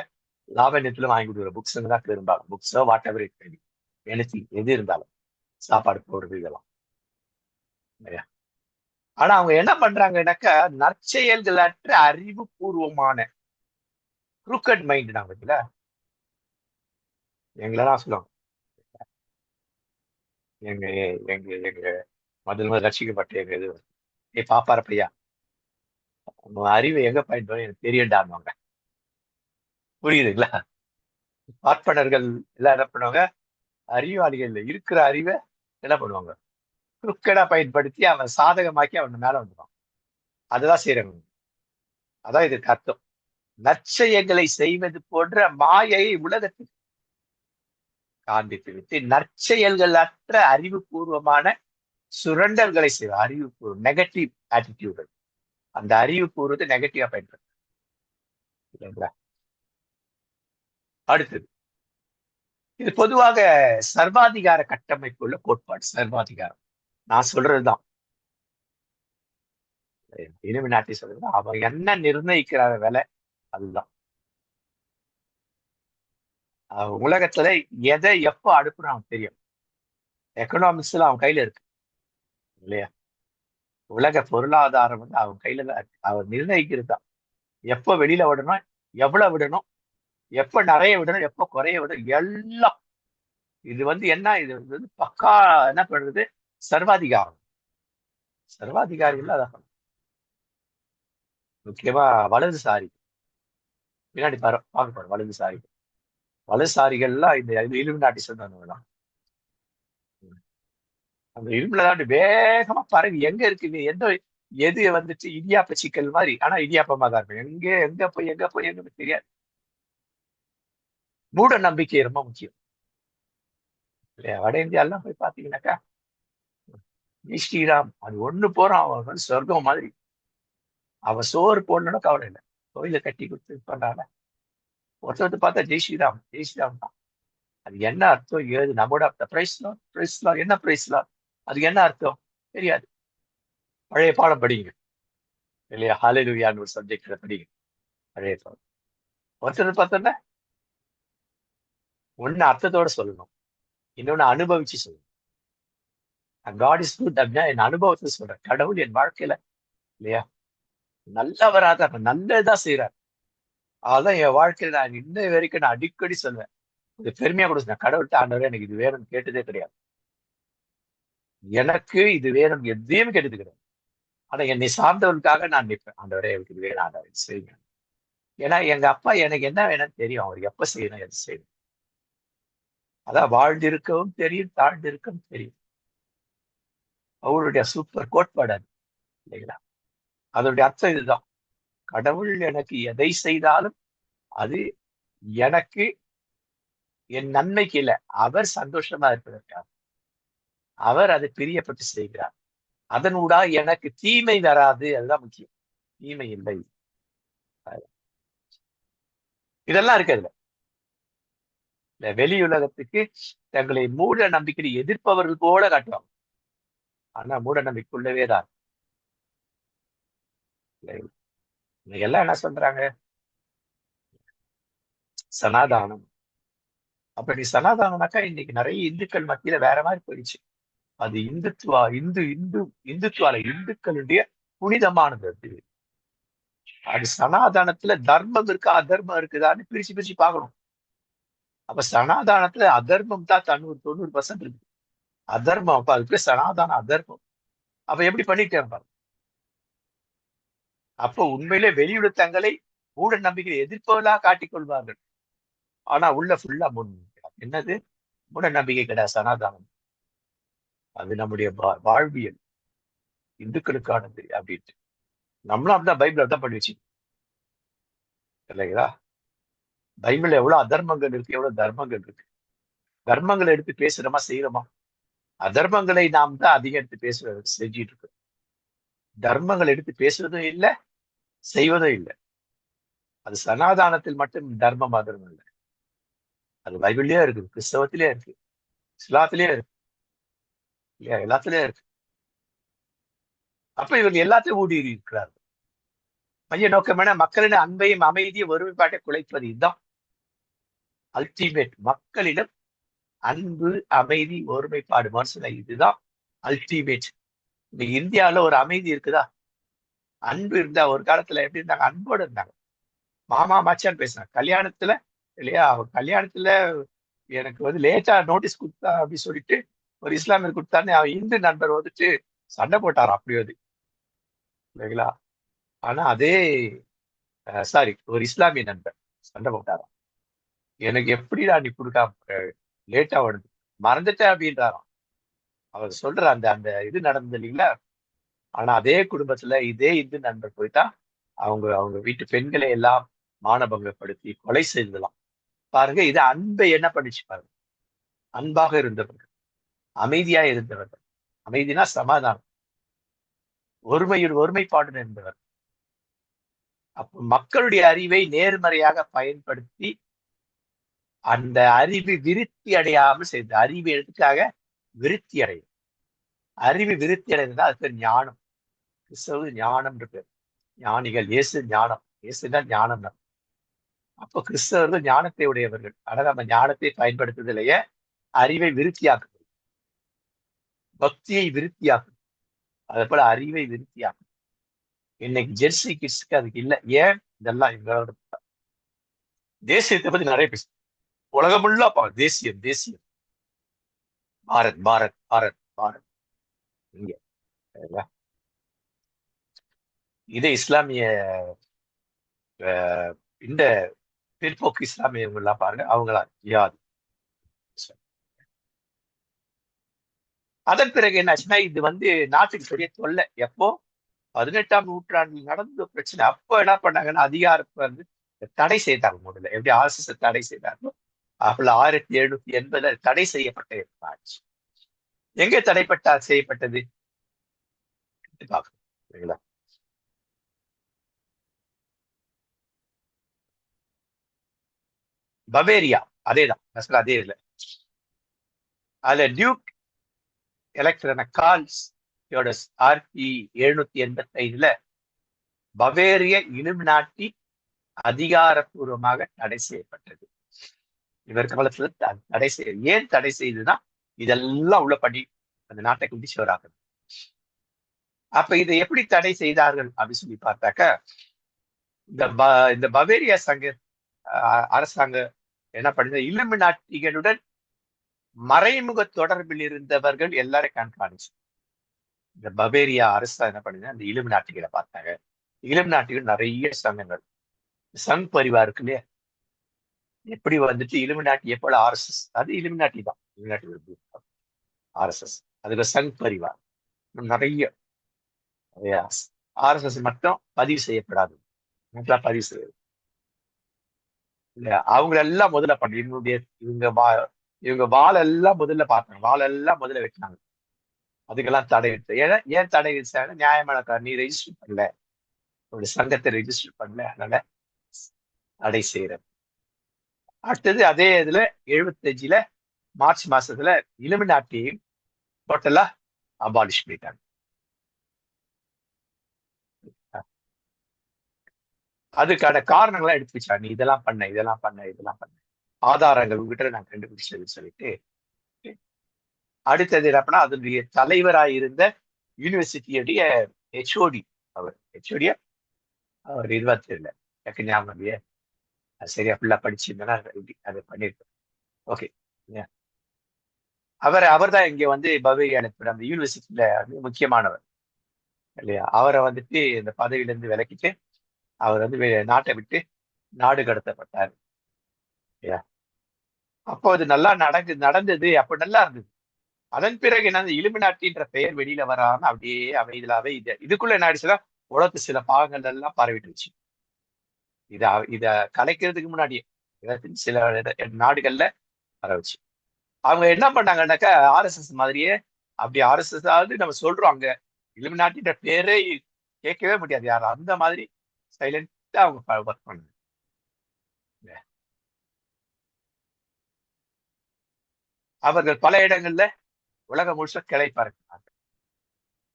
லாபண்யத்துல வாங்கி கொடுக்குற புக்ஸ் தான் பெரும்பாலும், புக்ஸோ whatever it maybe, any எது இருந்தாலும் சாப்பாடு போடுறது இதெல்லாம். ஆனா அவங்க என்ன பண்றாங்கன்னாக்கா நற்செயல்கள் அற்ற அறிவுபூர்வமான குரூக்கட் மைண்ட் நான் பார்த்தீங்களா, எங்களெல்லாம் சொல்லுவாங்க. எங்க எங்க எங்க முதல் ரசிக்கப்பட்ட எங்க இது பாப்பார பையா, அறிவை எங்க பயன்படும் எனக்கு தெரியண்டாங்க. புரியுதுங்களா? பார்ப்பனர்கள் எல்லாம் என்ன பண்ணுவாங்க, அறிவாளிகள் இருக்கிற அறிவை என்ன பண்ணுவாங்க, குறுக்கடா பயன்படுத்தி அவன் சாதகமாக்கி அவன் மேல வந்துடுவான். அதுதான் செய்யறவங்க. அதான் இதுக்கு அர்த்தம். நற்செயல்களை செய்வது போன்ற மாயையை உலகத்துக்கு காண்பித்து விட்டு நற்செயல்கள் அற்ற அறிவுபூர்வமான சுரண்டல்களை செய்வார். அறிவுபூர்வம் நெகட்டிவ் ஆட்டிடியூடு, அந்த அறிவுபூர்வத்தை நெகட்டிவா பயன்படுத்த. அடுத்தது, இது பொதுவாக சர்வாதிகார கட்டமைப்பு உள்ள கோட்பாடு. சர்வாதிகாரம் நான் சொல்றதுதான், இலுமினாட்டி சொல்றது, அவன் என்ன நிர்ணயிக்கிற வேலை அதுதான். உலகத்துல எதை எப்ப அனுப்புறான் தெரியும். எக்கனாமிக்ஸ்ல அவன் கையில இருக்கு இல்லையா? உலக பொருளாதாரம் வந்து அவன் கையில தான் இருக்கு. அவன் நிர்ணயிக்கிறது தான் எப்ப வெளியில விடணும், எவ்வளவு விடணும், எப்ப நிறைய விடணும், எப்ப குறைய விடணும், எல்லாம். இது வந்து என்ன, இது வந்து பக்கா என்ன பண்றது, சர்வாதிகாரம். சர்வாதிகாரிகள் அதான் முக்கியமா வலதுசாரி. பின்னாடி பார்க்க போறோம். வலதுசாரிகள்லாம் இந்த இலுமினாட்டி சொன்னவங்கதான். அந்த இரும்புல தான் வேகமா பரவி எங்க இருக்கு, எந்த எது வந்துட்டு இடியாப்ப சிக்கல் மாதிரி, ஆனா இடியாப்பமா தான் இருக்கும். எங்க போய் தெரியாது. மூட நம்பிக்கை ரொம்ப முக்கியம் இல்லையா? வட இந்தியாலாம் போய் பாத்தீங்கன்னாக்கா, ஜெய் ஸ்ரீராம் அது ஒண்ணு போறான், அவன் வந்து சொர்க்கம் மாதிரி. அவன் சோறு போடணும்னு கவலை இல்லை, கோயில கட்டி கொடுத்து பண்றாங்க. ஒருத்தர் பார்த்தா ஜெய் ஸ்ரீராம் ஜெய் ஸ்ரீராம் தான். அது என்ன அர்த்தம் ஏது நம்மோட பிரைஸ்லாம் என்ன பிரைஸ்லாம், அது என்ன அர்த்தம் தெரியாது. பழைய பாடம் படிங்க இல்லையா? ஹalleluyaன்னு ஒரு சப்ஜெக்ட்ல படிங்க பழைய பாடம். ஒருத்தர் பார்த்தோன்னா ஒன்னு அர்த்தத்தோட சொல்லணும், இன்னொன்னு அனுபவிச்சு சொல்லணும். காட் இஸ் குட் அப்படின்னா என் அனுபவத்தை சொல்றேன். கடவுள் என் வாழ்க்கையில இல்லையா நல்லவராக நல்லதான் செய்யறாரு. அதான் என் வாழ்க்கையில நான் இன்ன வரைக்கும் நான் அடிக்கடி சொல்வேன். இது பெருமையா கூட சொன்னேன், கடவுள்கிட்ட ஆண்டவரே எனக்கு இது வேணும்னு கேட்டதே கிடையாது. எனக்கு இது வேணும் எதையும் கேட்டது கிடையாது. ஆனா என்னை சார்ந்தவர்களுக்காக நான் நிற்பேன். ஆண்டவரே எனக்கு இது வேணும், ஆண்டவரே செய்யுங்க. ஏன்னா எங்க அப்பா எனக்கு என்ன வேணும்னு தெரியும், அவர் எப்ப செய்யணும் எது செய்யணும். அதான் வாழ்ந்திருக்கவும் தெரியும், தாழ்ந்திருக்கவும் தெரியும். அவருடைய சூப்பர் கோட்பாடு அது இல்லைங்களா? அதனுடைய அர்த்தம் இதுதான். கடவுள் எனக்கு எதை செய்தாலும் அது எனக்கு என் நன்மைக்கு இல்லை, அவர் சந்தோஷமா இருப்பதற்காக அவர் அதை பிரியப்பட்டு செய்கிறார். அதனூடா எனக்கு தீமை வராது, அதுதான் முக்கியம். தீமை இல்லை, இதெல்லாம் இருக்கு அதுல. வெளி உலகத்துக்கு தங்களை மூட நம்பிக்கை எதிர்ப்பவர்கள் போல காட்டுவாங்க, ஆனா மூட நம்பிக்கைக்குள்ளவே தான். எல்லாம் என்ன சொல்றாங்க, சனாதானம். அப்ப நீ சனாதானம்னாக்கா இன்னைக்கு நிறைய இந்துக்கள் மத்தியில வேற மாதிரி போயிடுச்சு. அது இந்துத்துவா இந்துத்துவால இந்துக்களுடைய புனிதமானது அது. அது சனாதானத்துல தர்மம் இருக்கா அதர்மம் இருக்குதான்னு பிரிச்சு பிரிச்சு பார்க்கணும். அப்ப சனாதானத்துல அதர்மம் தான் 90% இருக்கு. அதர்மம் அப்ப அதுக்கு சனாதான அதர்மம். அப்ப எப்படி பண்ணிட்டேன் பாருங்க. அப்ப உண்மையிலே வெளியுட தங்களை மூட நம்பிக்கை எதிர்ப்பவர்களாக காட்டிக் கொள்வார்கள், ஆனா உள்ள ஃபுல்லா என்னது மூட நம்பிக்கை கிடையாது, சனாதானம். அது நம்முடைய வாழ்வியல், இந்துக்களுக்கானது அப்படின்ட்டு. நம்மளும் அப்படிதான் பைபிள் அப்படிதான் பண்ணி வச்சு இல்லைங்களா? பைபிள்ல எவ்வளவு அதர்மங்கள் இருக்கு, எவ்வளவு தர்மங்கள் இருக்கு. தர்மங்களை எடுத்து பேசுறோமா செய்யறோமா? அதர்மங்களை நாம் தான் அதிகம் எடுத்து பேசுறது செஞ்சிட்டு இருக்கோம். தர்மங்கள் எடுத்து பேசுவதும் இல்லை, செய்வதும் இல்லை. அது சனாதானத்தில் மட்டும் தர்மம் அதர்மம் இல்லை, அது பைபிள்லயே இருக்கு, கிறிஸ்தவத்திலே இருக்கு, இஸ்லாத்திலேயே இருக்கு இல்லையா? எல்லாத்திலேயே இருக்கு. அப்ப இவங்க எல்லாத்தையும் ஊடுருவி இருக்கிறார்கள். மைய நோக்கமான மக்களின் அன்பையும் அமைதியும் ஒருமைப்பாட்டை குலைப்பது, இதுதான் அல்டிமேட். மக்களிடம் அன்பு அமைதி ஒருமைப்பாடு மனுஷன், இதுதான் அல்டிமேட். இந்த இந்தியாவில ஒரு அமைதி இருக்குதா? அன்பு இருந்தா, ஒரு காலத்துல எப்படி இருந்தாங்க, அன்போடு இருந்தாங்க. மாமா மச்சான் பேசினாங்க கல்யாணத்துல இல்லையா? அவன் கல்யாணத்துல எனக்கு வந்து லேட்டா நோட்டீஸ் கொடுத்தா அப்படின்னு சொல்லிட்டு ஒரு இஸ்லாமியர் கொடுத்தானே, அவன் இந்து நண்பர் வந்துட்டு சண்டை போட்டாராம் அப்படி அது இல்லைங்களா? ஆனா அதே சாரி, ஒரு இஸ்லாமிய நண்பர் சண்டை போட்டாராம். எனக்கு எப்படிடா நீ கொடுக்காம லேட்டா வருது, மறந்துட்டேன் அப்படின்றாராம். அவர் சொல்ற அந்த அந்த இது நடந்தது இல்லைங்களா? ஆனா அதே குடும்பத்துல இதே இந்து நண்பர் போயிட்டா அவங்க அவங்க வீட்டு பெண்களை எல்லாம் மானபங்கப்படுத்தி கொலை செய்தலாம். பாருங்க, இது அன்பை என்ன பண்ணிச்சு பாருங்க. அன்பாக இருந்தவர்கள், அமைதியா இருந்தவர்கள், அமைதினா சமாதானம், ஒருமைப்பாடு என்பவர். அப்ப மக்களுடைய அறிவை நேர்மறையாக பயன்படுத்தி அந்த அறிவு விருத்தி அடையாமல் செய்த அறிவு எதுக்காக விருத்தி அடையும். அறிவு விருத்தி அடைந்தா அது பேர் ஞானம். கிறிஸ்தவ ஞானம் இருக்கு, ஞானிகள். இயேசு ஞானம், இயேசுதான் ஞானம். அப்போ கிறிஸ்தவர்கள் ஞானத்தை உடையவர்கள். ஆனா நம்ம ஞானத்தை பயன்படுத்துவதிலேயே அறிவை விருத்தியாக்குது, பக்தியை விருத்தியாக்குது, அதே போல அறிவை விருத்தியாக்குது. இன்னைக்கு ஜெர்சி கிட்ஸ்க்கு அதுக்கு இல்லை. ஏன்? இதெல்லாம் இவங்களோட தேசியத்தை பத்தி நிறைய பேசு, உலகம் ஃபுல்லா தேசியம் தேசியம், பாரத் பாரத் பாரத் பாரத். இங்க இதே இஸ்லாமிய இந்த பிற்போக்கு இஸ்லாமியர்கள் எல்லாம் பாருங்க, அவங்களா ஜியாத். அதன் பிறகு என்னாச்சுன்னா, இது வந்து நாட்டுக்கு பெரிய தொல்லை. எப்போ 18ஆம் நூற்றாண்டில் நடந்த பிரச்சனை. அப்போ என்ன பண்ணாங்கன்னா அதிகாரத்தை வந்து தடை செய்தாங்க. முதல்ல எப்படி ஆர்எஸ்எஸ் தடை செய்தாங்களோ அப்பல 1780 தடை செய்யப்பட்ட ஆட்சி. எங்க செய்யப்பட்டது சரிங்களா? பவேரியா. அதேதான் அதே இதுல அதுல டியூக் எலக்டரான கார்ல்ஸ் தியோடஸ் 1785 பவேரிய இலுமினாட்டி அதிகாரப்பூர்வமாக தடை செய்யப்பட்டது. இவர் காலத்துல தடை ஏன் தடை செய்யுதுன்னா இதெல்லாம் உள்ள பண்ணி அந்த நாட்டை குடிச்சவராக. அப்ப இதை எப்படி தடை செய்தார்கள் அப்படின்னு சொல்லி பார்த்தாக்க இந்த பவேரியா சங்க அரசாங்கம் என்ன பண்ணுது, இலுமினாட்டிகளுடன் மறைமுக தொடர்பில் இருந்தவர்கள் எல்லாரும் கண்காணிச்சு இந்த பவேரியா அரசு என்ன பண்ணுது, அந்த இலுமினாட்டிகளை பார்த்தாங்க. இலுமினாட்டிகள் நிறைய சங்கங்கள், சங் பரிவார் இருக்கு இல்லையா, எப்படி வந்துட்டு இலுமினாட்டி எப்போல ஆர்எஸ்எஸ், அது இலுமினாட்டி தான். இலுமினாட்டி ஆர்எஸ்எஸ், அதுக்கு சங் பரிவார் நிறைய ஆர்எஸ்எஸ் மட்டும் பதிவு செய்யப்படாது, பதிவு செய்யாது இல்லையா. அவங்க எல்லாம் முதல்ல பண்ண இவங்க வாழெல்லாம் முதல்ல பார்த்தாங்க, வாழெல்லாம் முதல்ல வெட்டினாங்க. அதுக்கெல்லாம் தடை விட்டு. ஏன் தடை விதிச்சாங்க? நியாயமான நீ ரெஜிஸ்டர் பண்ணல, ஒரு சங்கத்தை ரெஜிஸ்டர் பண்ணல, அதனால தடை செய்யறது. அடுத்தது அதே இதுல 75 மார்ச் மாசத்துல இலுமினாட்டியையும் டோட்டலா அபாலிஷ் பண்ணிட்டாங்க. அதுக்கான காரணங்கள்லாம் எடுத்து வச்சா, நீ இதெல்லாம் பண்ண இதெல்லாம் பண்ண இதெல்லாம் பண்ண ஆதாரங்கள் உங்ககிட்ட நான் கண்டுபிடிச்சதுன்னு சொல்லிட்டு. அடுத்தது என்ன பண்ணா, அதனுடைய தலைவராயிருந்த யூனிவர்சிட்டியுடைய ஹெச்ஓடி, அவர் ஹெச்ஓடியா அவர் இதுவா தெரியல, எனக்கு ஞாபகம் இல்லையே, சரியா ஃபுல்லா படிச்சிருந்தேன்னா அதை பண்ணியிருக்கேன். ஓகே, அவர் தான் இங்க வந்து பவேரியா அந்த யூனிவர்சிட்டியில முக்கியமானவர் இல்லையா. அவரை வந்துட்டு இந்த பதவியிலிருந்து விலக்கிட்டு அவர் வந்து நாட்டை விட்டு நாடு கடத்தப்பட்டார் இல்லையா. அப்போ அது நல்லா நடந்தது, அப்ப நல்லா இருந்தது. அதன் பிறகு என்ன, இலுமினாட்டின்ற பெயர் வெளியில வராம அப்படியே அமைதலாவே இதுக்குள்ள என்ன ஆயிடுச்சுன்னா உலகத்து சில பாகங்கள் எல்லாம் பரவிட்டுருச்சு. இத கலைக்கிறதுக்கு முன்னாடியே சில நாடுகள்ல பரவுச்சு. அவங்க என்ன பண்ணாங்கன்னாக்கா ஆர்எஸ்எஸ் மாதிரியே, அப்படி ஆர்எஸ்எஸ் ஆகுது நம்ம சொல்றோம், அங்க இலுமினாட்டின்ற பேரே கேட்கவே முடியாது யாரும், அந்த மாதிரி சைலண்டா அவங்க ஒர்க் பண்ணாங்க. அவர்கள் பல இடங்கள்ல உலகம் முழுச கிளை பறக்கிறாங்க.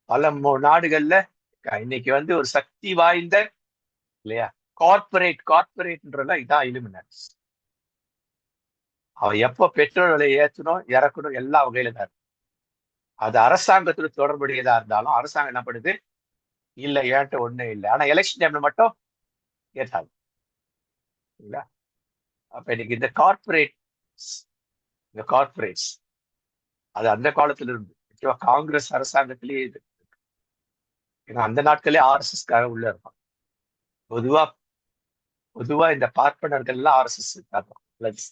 பல நாடுகள்ல இன்னைக்கு வந்து ஒரு சக்தி வாய்ந்த இல்லையா கார்பரேட்ன்றதெல்லாம் இதான் இலுமினாட்டிஸ். அவ எப்போ பெட்ரோல் விலை ஏற்றணும் இறக்கணும் எல்லா வகையில தான் இருக்கு. அது அரசாங்கத்துல தொடர்புடையதா இருந்தாலும் அரசாங்கம் என்ன பண்ணுது, இல்ல ஏன்ட்ட ஒண்ணும் இல்லை, ஆனா எலெக்ஷன் டைம்ல மட்டும் ஏற்றாது. அப்ப இன்னைக்கு இந்த கார்பரேட்ஸ் அது அந்த காலத்துல இருந்து காங்கிரஸ் அரசாங்கத்திலேயே இது. ஏன்னா அந்த நாட்களே ஆர்எஸ்எஸ்காக உள்ள இருக்கும். பொதுவா இந்த பார்ப்பனர்கள் எல்லாம் ஆர்எஸ்எஸ்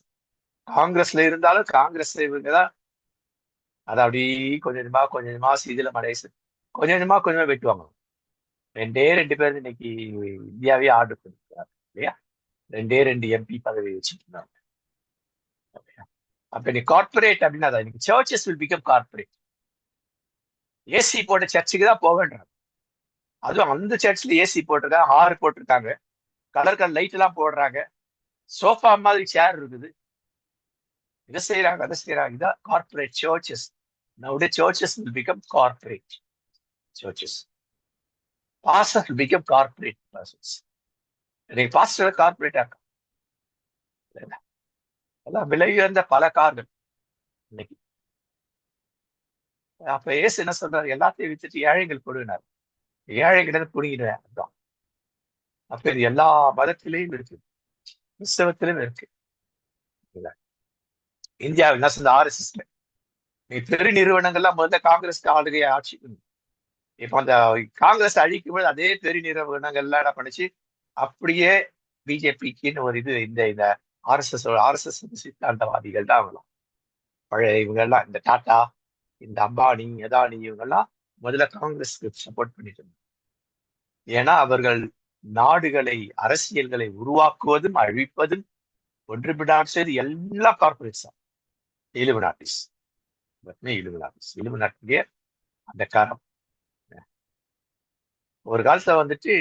காங்கிரஸ்ல இருந்தாலும் காங்கிரஸ் இவங்கதான் அதை அப்படி கொஞ்சமா இதுல மடைசு கொஞ்சமா வெட்டுவாங்க. 2 பேர் இன்னைக்கு இந்தியாவே ஆர்டர் பண்ணிருக்காங்க இல்லையா. 2 எம்பி பதவி வச்சுட்டு இருந்தாங்க. அப்ப இன்னைக்கு கார்பரேட் அப்படின்னா இன்னைக்கு churches will become corporate. AC போட்ட சர்ச்சுக்கு தான் போவேன்றாங்க. அதுவும் அந்த சர்ச்ல ஏசி போட்டிருக்காங்க, 6 போட்டிருக்காங்க, கலர் லைட் எல்லாம் போடுறாங்க, சோஃபா மாதிரி சேர் இருக்குது, இதை செய்யறாங்க அதை செய்யறாங்க. இதான் corporate churches. Nowadays churches will become corporate churches. Pastors will become corporate persons. இன்னைக்கு பாஸ்டர் கார்பரேட் ஆக்க எல்லாம் விலை உயர்ந்த பல கார்கள் இன்னைக்கு. அப்ப ஏசு என்ன சொல்றாரு, எல்லாத்தையும் வித்துட்டு ஏழைகள் கொடுனார், ஏழைகிட்ட புடுங்கிடுவேன். அப்ப இது எல்லா மதத்திலையும் இருக்கு, கிறிஸ்தவத்திலும் இருக்கு. இந்தியாவில் என்ன சொல்ற ஆர்எஸ்எஸ்ல பெரு நிறுவனங்கள்லாம் முதல்ல காங்கிரஸ் ஆளுகையை ஆட்சி. இப்ப அந்த காங்கிரஸ் அழிக்கும் போது அதே பெரு நிறுவனங்கள்லாம் என்ன பண்ணுச்சு, அப்படியே பிஜேபிக்குன்னு ஒரு இது இந்த ஆர்எஸ்எஸ் சித்தாந்தவாதிகள் தான் ஆகலாம். பழைய இவங்கெல்லாம் இந்த டாடா, இந்த அம்பானி, அதானி, இவங்கெல்லாம் முதல்ல காங்கிரஸ்க்கு சப்போர்ட் பண்ணிட்டு இருந்தாங்க. ஏன்னா அவர்கள் நாடுகளை, அரசியல்களை உருவாக்குவதும் அழிப்பதும் ஒன்றுபிடான் செய்து எல்லா கார்பரேட்ஸ் தான் இலுமினாட்டிஸ். இலுமினாட்டிய அந்த காரம். ஒரு காலத்துல வந்துட்டு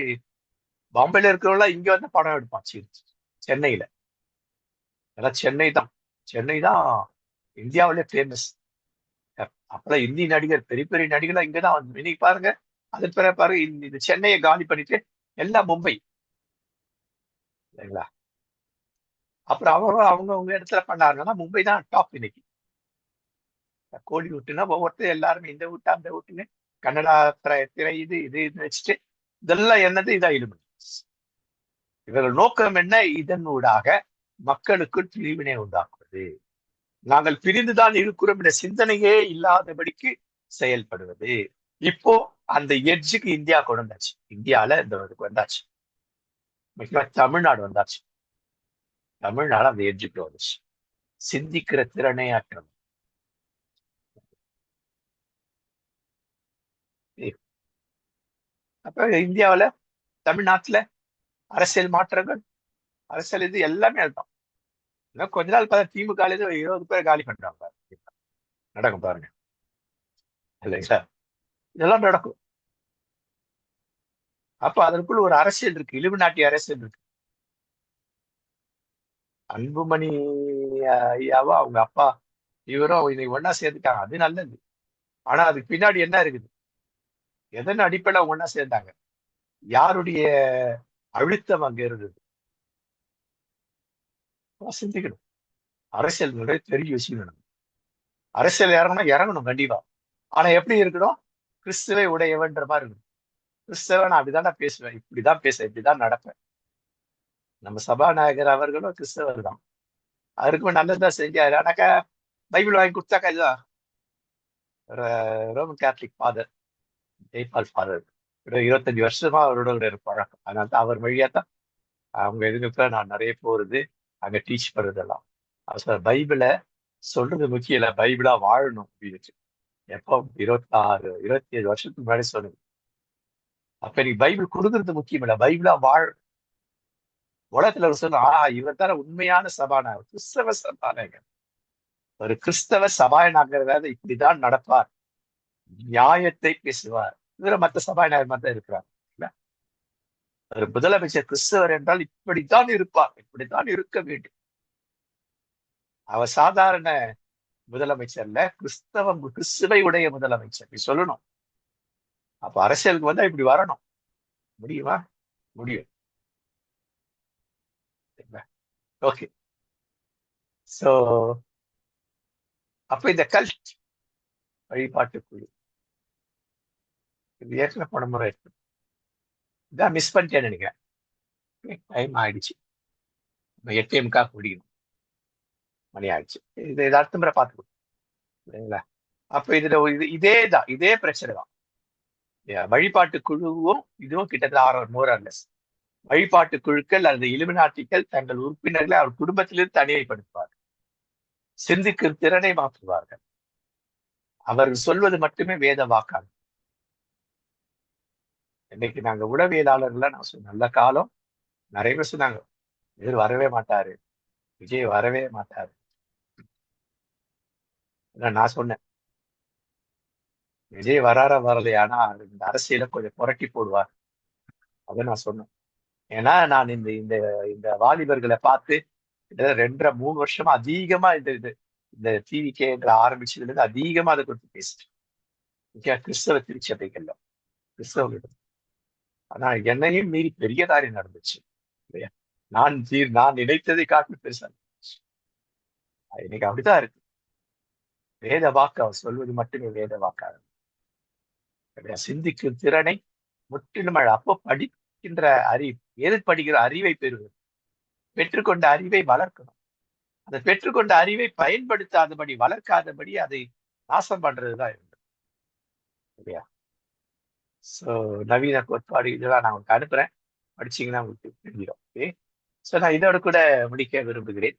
பாம்பேல இருக்கிறவங்கள இங்க வந்து படம் எடுப்பான் சென்னையில. அதான் சென்னை தான் இந்தியாவிலே ஃபேமஸ். அப்பெல்லாம் இந்தி நடிகர், பெரிய பெரிய நடிகர்லாம் இங்கதான் வந்து இன்னைக்கு பாருங்க. அதன் பிறகு பாருங்க, இந்த சென்னையை காலி பண்ணிட்டு எல்லாம் மும்பை இல்லைங்களா. அப்புறம் அவங்க இடத்துல பண்ணாங்கன்னா மும்பை தான் டாப் இன்னைக்கு. கோலிவுட்னா ஒவ்வொருத்தரும் எல்லாருமே இந்த வீட்டு அந்த வீட்டுன்னு கன்னடா திரை இது இது வச்சுட்டு இதெல்லாம் என்னது இதான் இலுமினி. இவர்கள் நோக்கம் என்ன? இதனூடாக மக்களுக்குள் பிரிவினை உண்டாக்குவது. நாங்கள் பிரிந்துதான் இருக்கிறோம் என்ற சிந்தனையே இல்லாதபடிக்கு செயல்படுவது. இப்போ அந்த எட்ஜுக்கு இந்தியா கொண்டு வந்தாச்சு. இந்தியால இந்த வந்தாச்சு. முக்கியமா தமிழ்நாடு வந்தாச்சு. தமிழ்நாடு அந்த எட்ஜுக்கு வந்துச்சு. சிந்திக்கிற திறனே ஆற்றம். அப்ப இந்தியாவில, தமிழ்நாட்டுல அரசியல் மாற்றங்கள், அரசியல் இது எல்லாமே அதுதான். இன்னும் கொஞ்ச நாள் பார்த்தா திமுக 20 பேர் காலி பண்றாங்க. நடக்கும் பாருங்க இல்லைங்களா. இதெல்லாம் நடக்கும். அப்ப அதற்குள்ள ஒரு அரசியல் இருக்கு, இலுமினாட்டி அரசியல் இருக்கு. அன்புமணி ஐயாவும் அவங்க அப்பா இவரும் இன்னைக்கு ஒன்னா சேர்ந்துட்டாங்க, அது நல்லது. ஆனா அதுக்கு பின்னாடி என்ன இருக்குது? எதன் அடிப்படையில ஒன்னா சேர்ந்தாங்க? யாருடைய அழுத்தம் அங்க இருந்தது? சிந்திக்கணும். அரசியல் பெரிய விஷயம். அரசியல் இறங்கணும் கண்டிப்பா. ஆனா எப்படி இருக்கணும்? கிறிஸ்துவை உடையவன்ற மாதிரி இருக்கணும். கிறிஸ்தவ நான் அப்படிதான் பேசுவேன், இப்படிதான் பேசுவேன், இப்படிதான் நடப்பேன். நம்ம சபாநாயகர் அவர்களும் கிறிஸ்தவர் தான். அவருக்கும் நல்லதுதான் செஞ்சாரு. ஆனாக்கா பைபிள் வாங்கி கொடுத்தாக்கா இதுதான் Roman Catholic father, Jaipal father 25 வருஷமா அவரோட ஒரு பழக்கம். அதனால தான் அவர் வழியா தான் அவங்க எதுக்கு நான் நிறைய போறது, அங்க டீச் பண்றதெல்லாம். அவர் பைபிளை சொல்றது முக்கியம் இல்லை, பைபிளா வாழணும் அப்படின்னு. எப்போ 27 வருஷத்துக்கு முன்னாடி சொன்னது. அப்ப நீ பைபிள் கொடுக்கறது முக்கியம் இல்லை, பைபிளா வாழ். உலகத்துல சொன்னா இவர் தானே உண்மையான சபாநாயகர், கிறிஸ்தவ சபாநாயகர். ஒரு கிறிஸ்தவ சபாநாயகர் இப்படிதான் நடப்பார், நியாயத்தை பேசுவார். இதுல மற்ற சபாநாயகர் மாதிரி தான் இருக்கிறார். ஒரு முதலமைச்சர் கிறிஸ்தவர் என்றால் இப்படித்தான் இருப்பார், இப்படித்தான் இருக்க வேண்டும். அவர் சாதாரண முதலமைச்சர்ல, கிறிஸ்துவை உடைய முதலமைச்சர் இப்படி சொல்லணும். அப்ப அரசியலுக்கு வந்தா இப்படி வரணும். முடியுமா? முடியும். ஓகே. சோ அப்ப இந்த கல்ட் வழிபாட்டு குழு இது ஏற்கனவே போன முறை இருக்கு. இதான் மிஸ் பண்ணிட்டேன்னு நினைக்கிறேன். டைம் ஆயிடுச்சு. 8:45 முடியணும், மணி ஆயிடுச்சு. இது அடுத்த முறை பார்த்துக்கணும் இல்லைங்களா. அப்ப இதுல இதே பிரச்சனை தான். வழிபாட்டு குழுவும் இதுவும் கிட்டத்தட்ட 6 வழிபாட்டு குழுக்கள் அல்லது இலுமினாட்டிகள் தங்கள் உறுப்பினர்களை அவர் குடும்பத்திலிருந்து தனிமைப்படுத்துவார்கள், சிந்திக்கும் திறனை மாற்றுவார்கள். அவர்கள் சொல்வது மட்டுமே வேத வாக்காகும். இன்னைக்கு நாங்க உளவியலாளர்கள நான் சொன்ன நல்ல காலம் நிறைய பேர் சொன்னாங்க, இவர் வரவே மாட்டாரு, விஜய் வரவே மாட்டாரு. நான் சொன்னேன், விஜய் வரார வரலையானா இந்த அரசியல கொஞ்சம் புரட்டி போடுவார். அதை நான் சொன்னேன். ஏன்னா நான் இந்த இந்த இந்த வாலிபர்களை பார்த்து 2.5-3 வருஷமா அதிகமா இந்த டிவிகேன்ற ஆரம்பிச்சதுல இருந்து அதிகமா அதை குறித்து பேசிட்டேன். கிறிஸ்தவ திருச்சபைகள்ல, கிறிஸ்தவர்கள். ஆனா என்னையும் மீறி பெரிய காரியம் நடந்துச்சு இல்லையா. நான் நினைத்ததை காட்டு பெருசா இன்னைக்கு அப்படித்தான் இருக்கு. வேத வாக்கு அவர் சொல்வது மட்டுமே வேத வாக்காக சிந்திக்கும் திறனை முற்றிலும் அப்போ படிக்கின்ற அறிவு, எது படிக்கிற அறிவை பெறுவது, பெற்றுக்கொண்ட அறிவை வளர்க்கணும். அதை பெற்றுக்கொண்ட அறிவை பயன்படுத்தாதபடி, வளர்க்காதபடி அதை நாசம் பண்றதுதான் இருக்கு இல்லையா. சோ நவீன கோட்பாடு இதெல்லாம் நான் உங்களுக்கு அனுப்புறேன், படிச்சீங்கன்னா உங்களுக்கு தெரிஞ்சிடும். ஓகே. சோ நான் இதோட கூட முடிக்க விரும்புகிறேன்.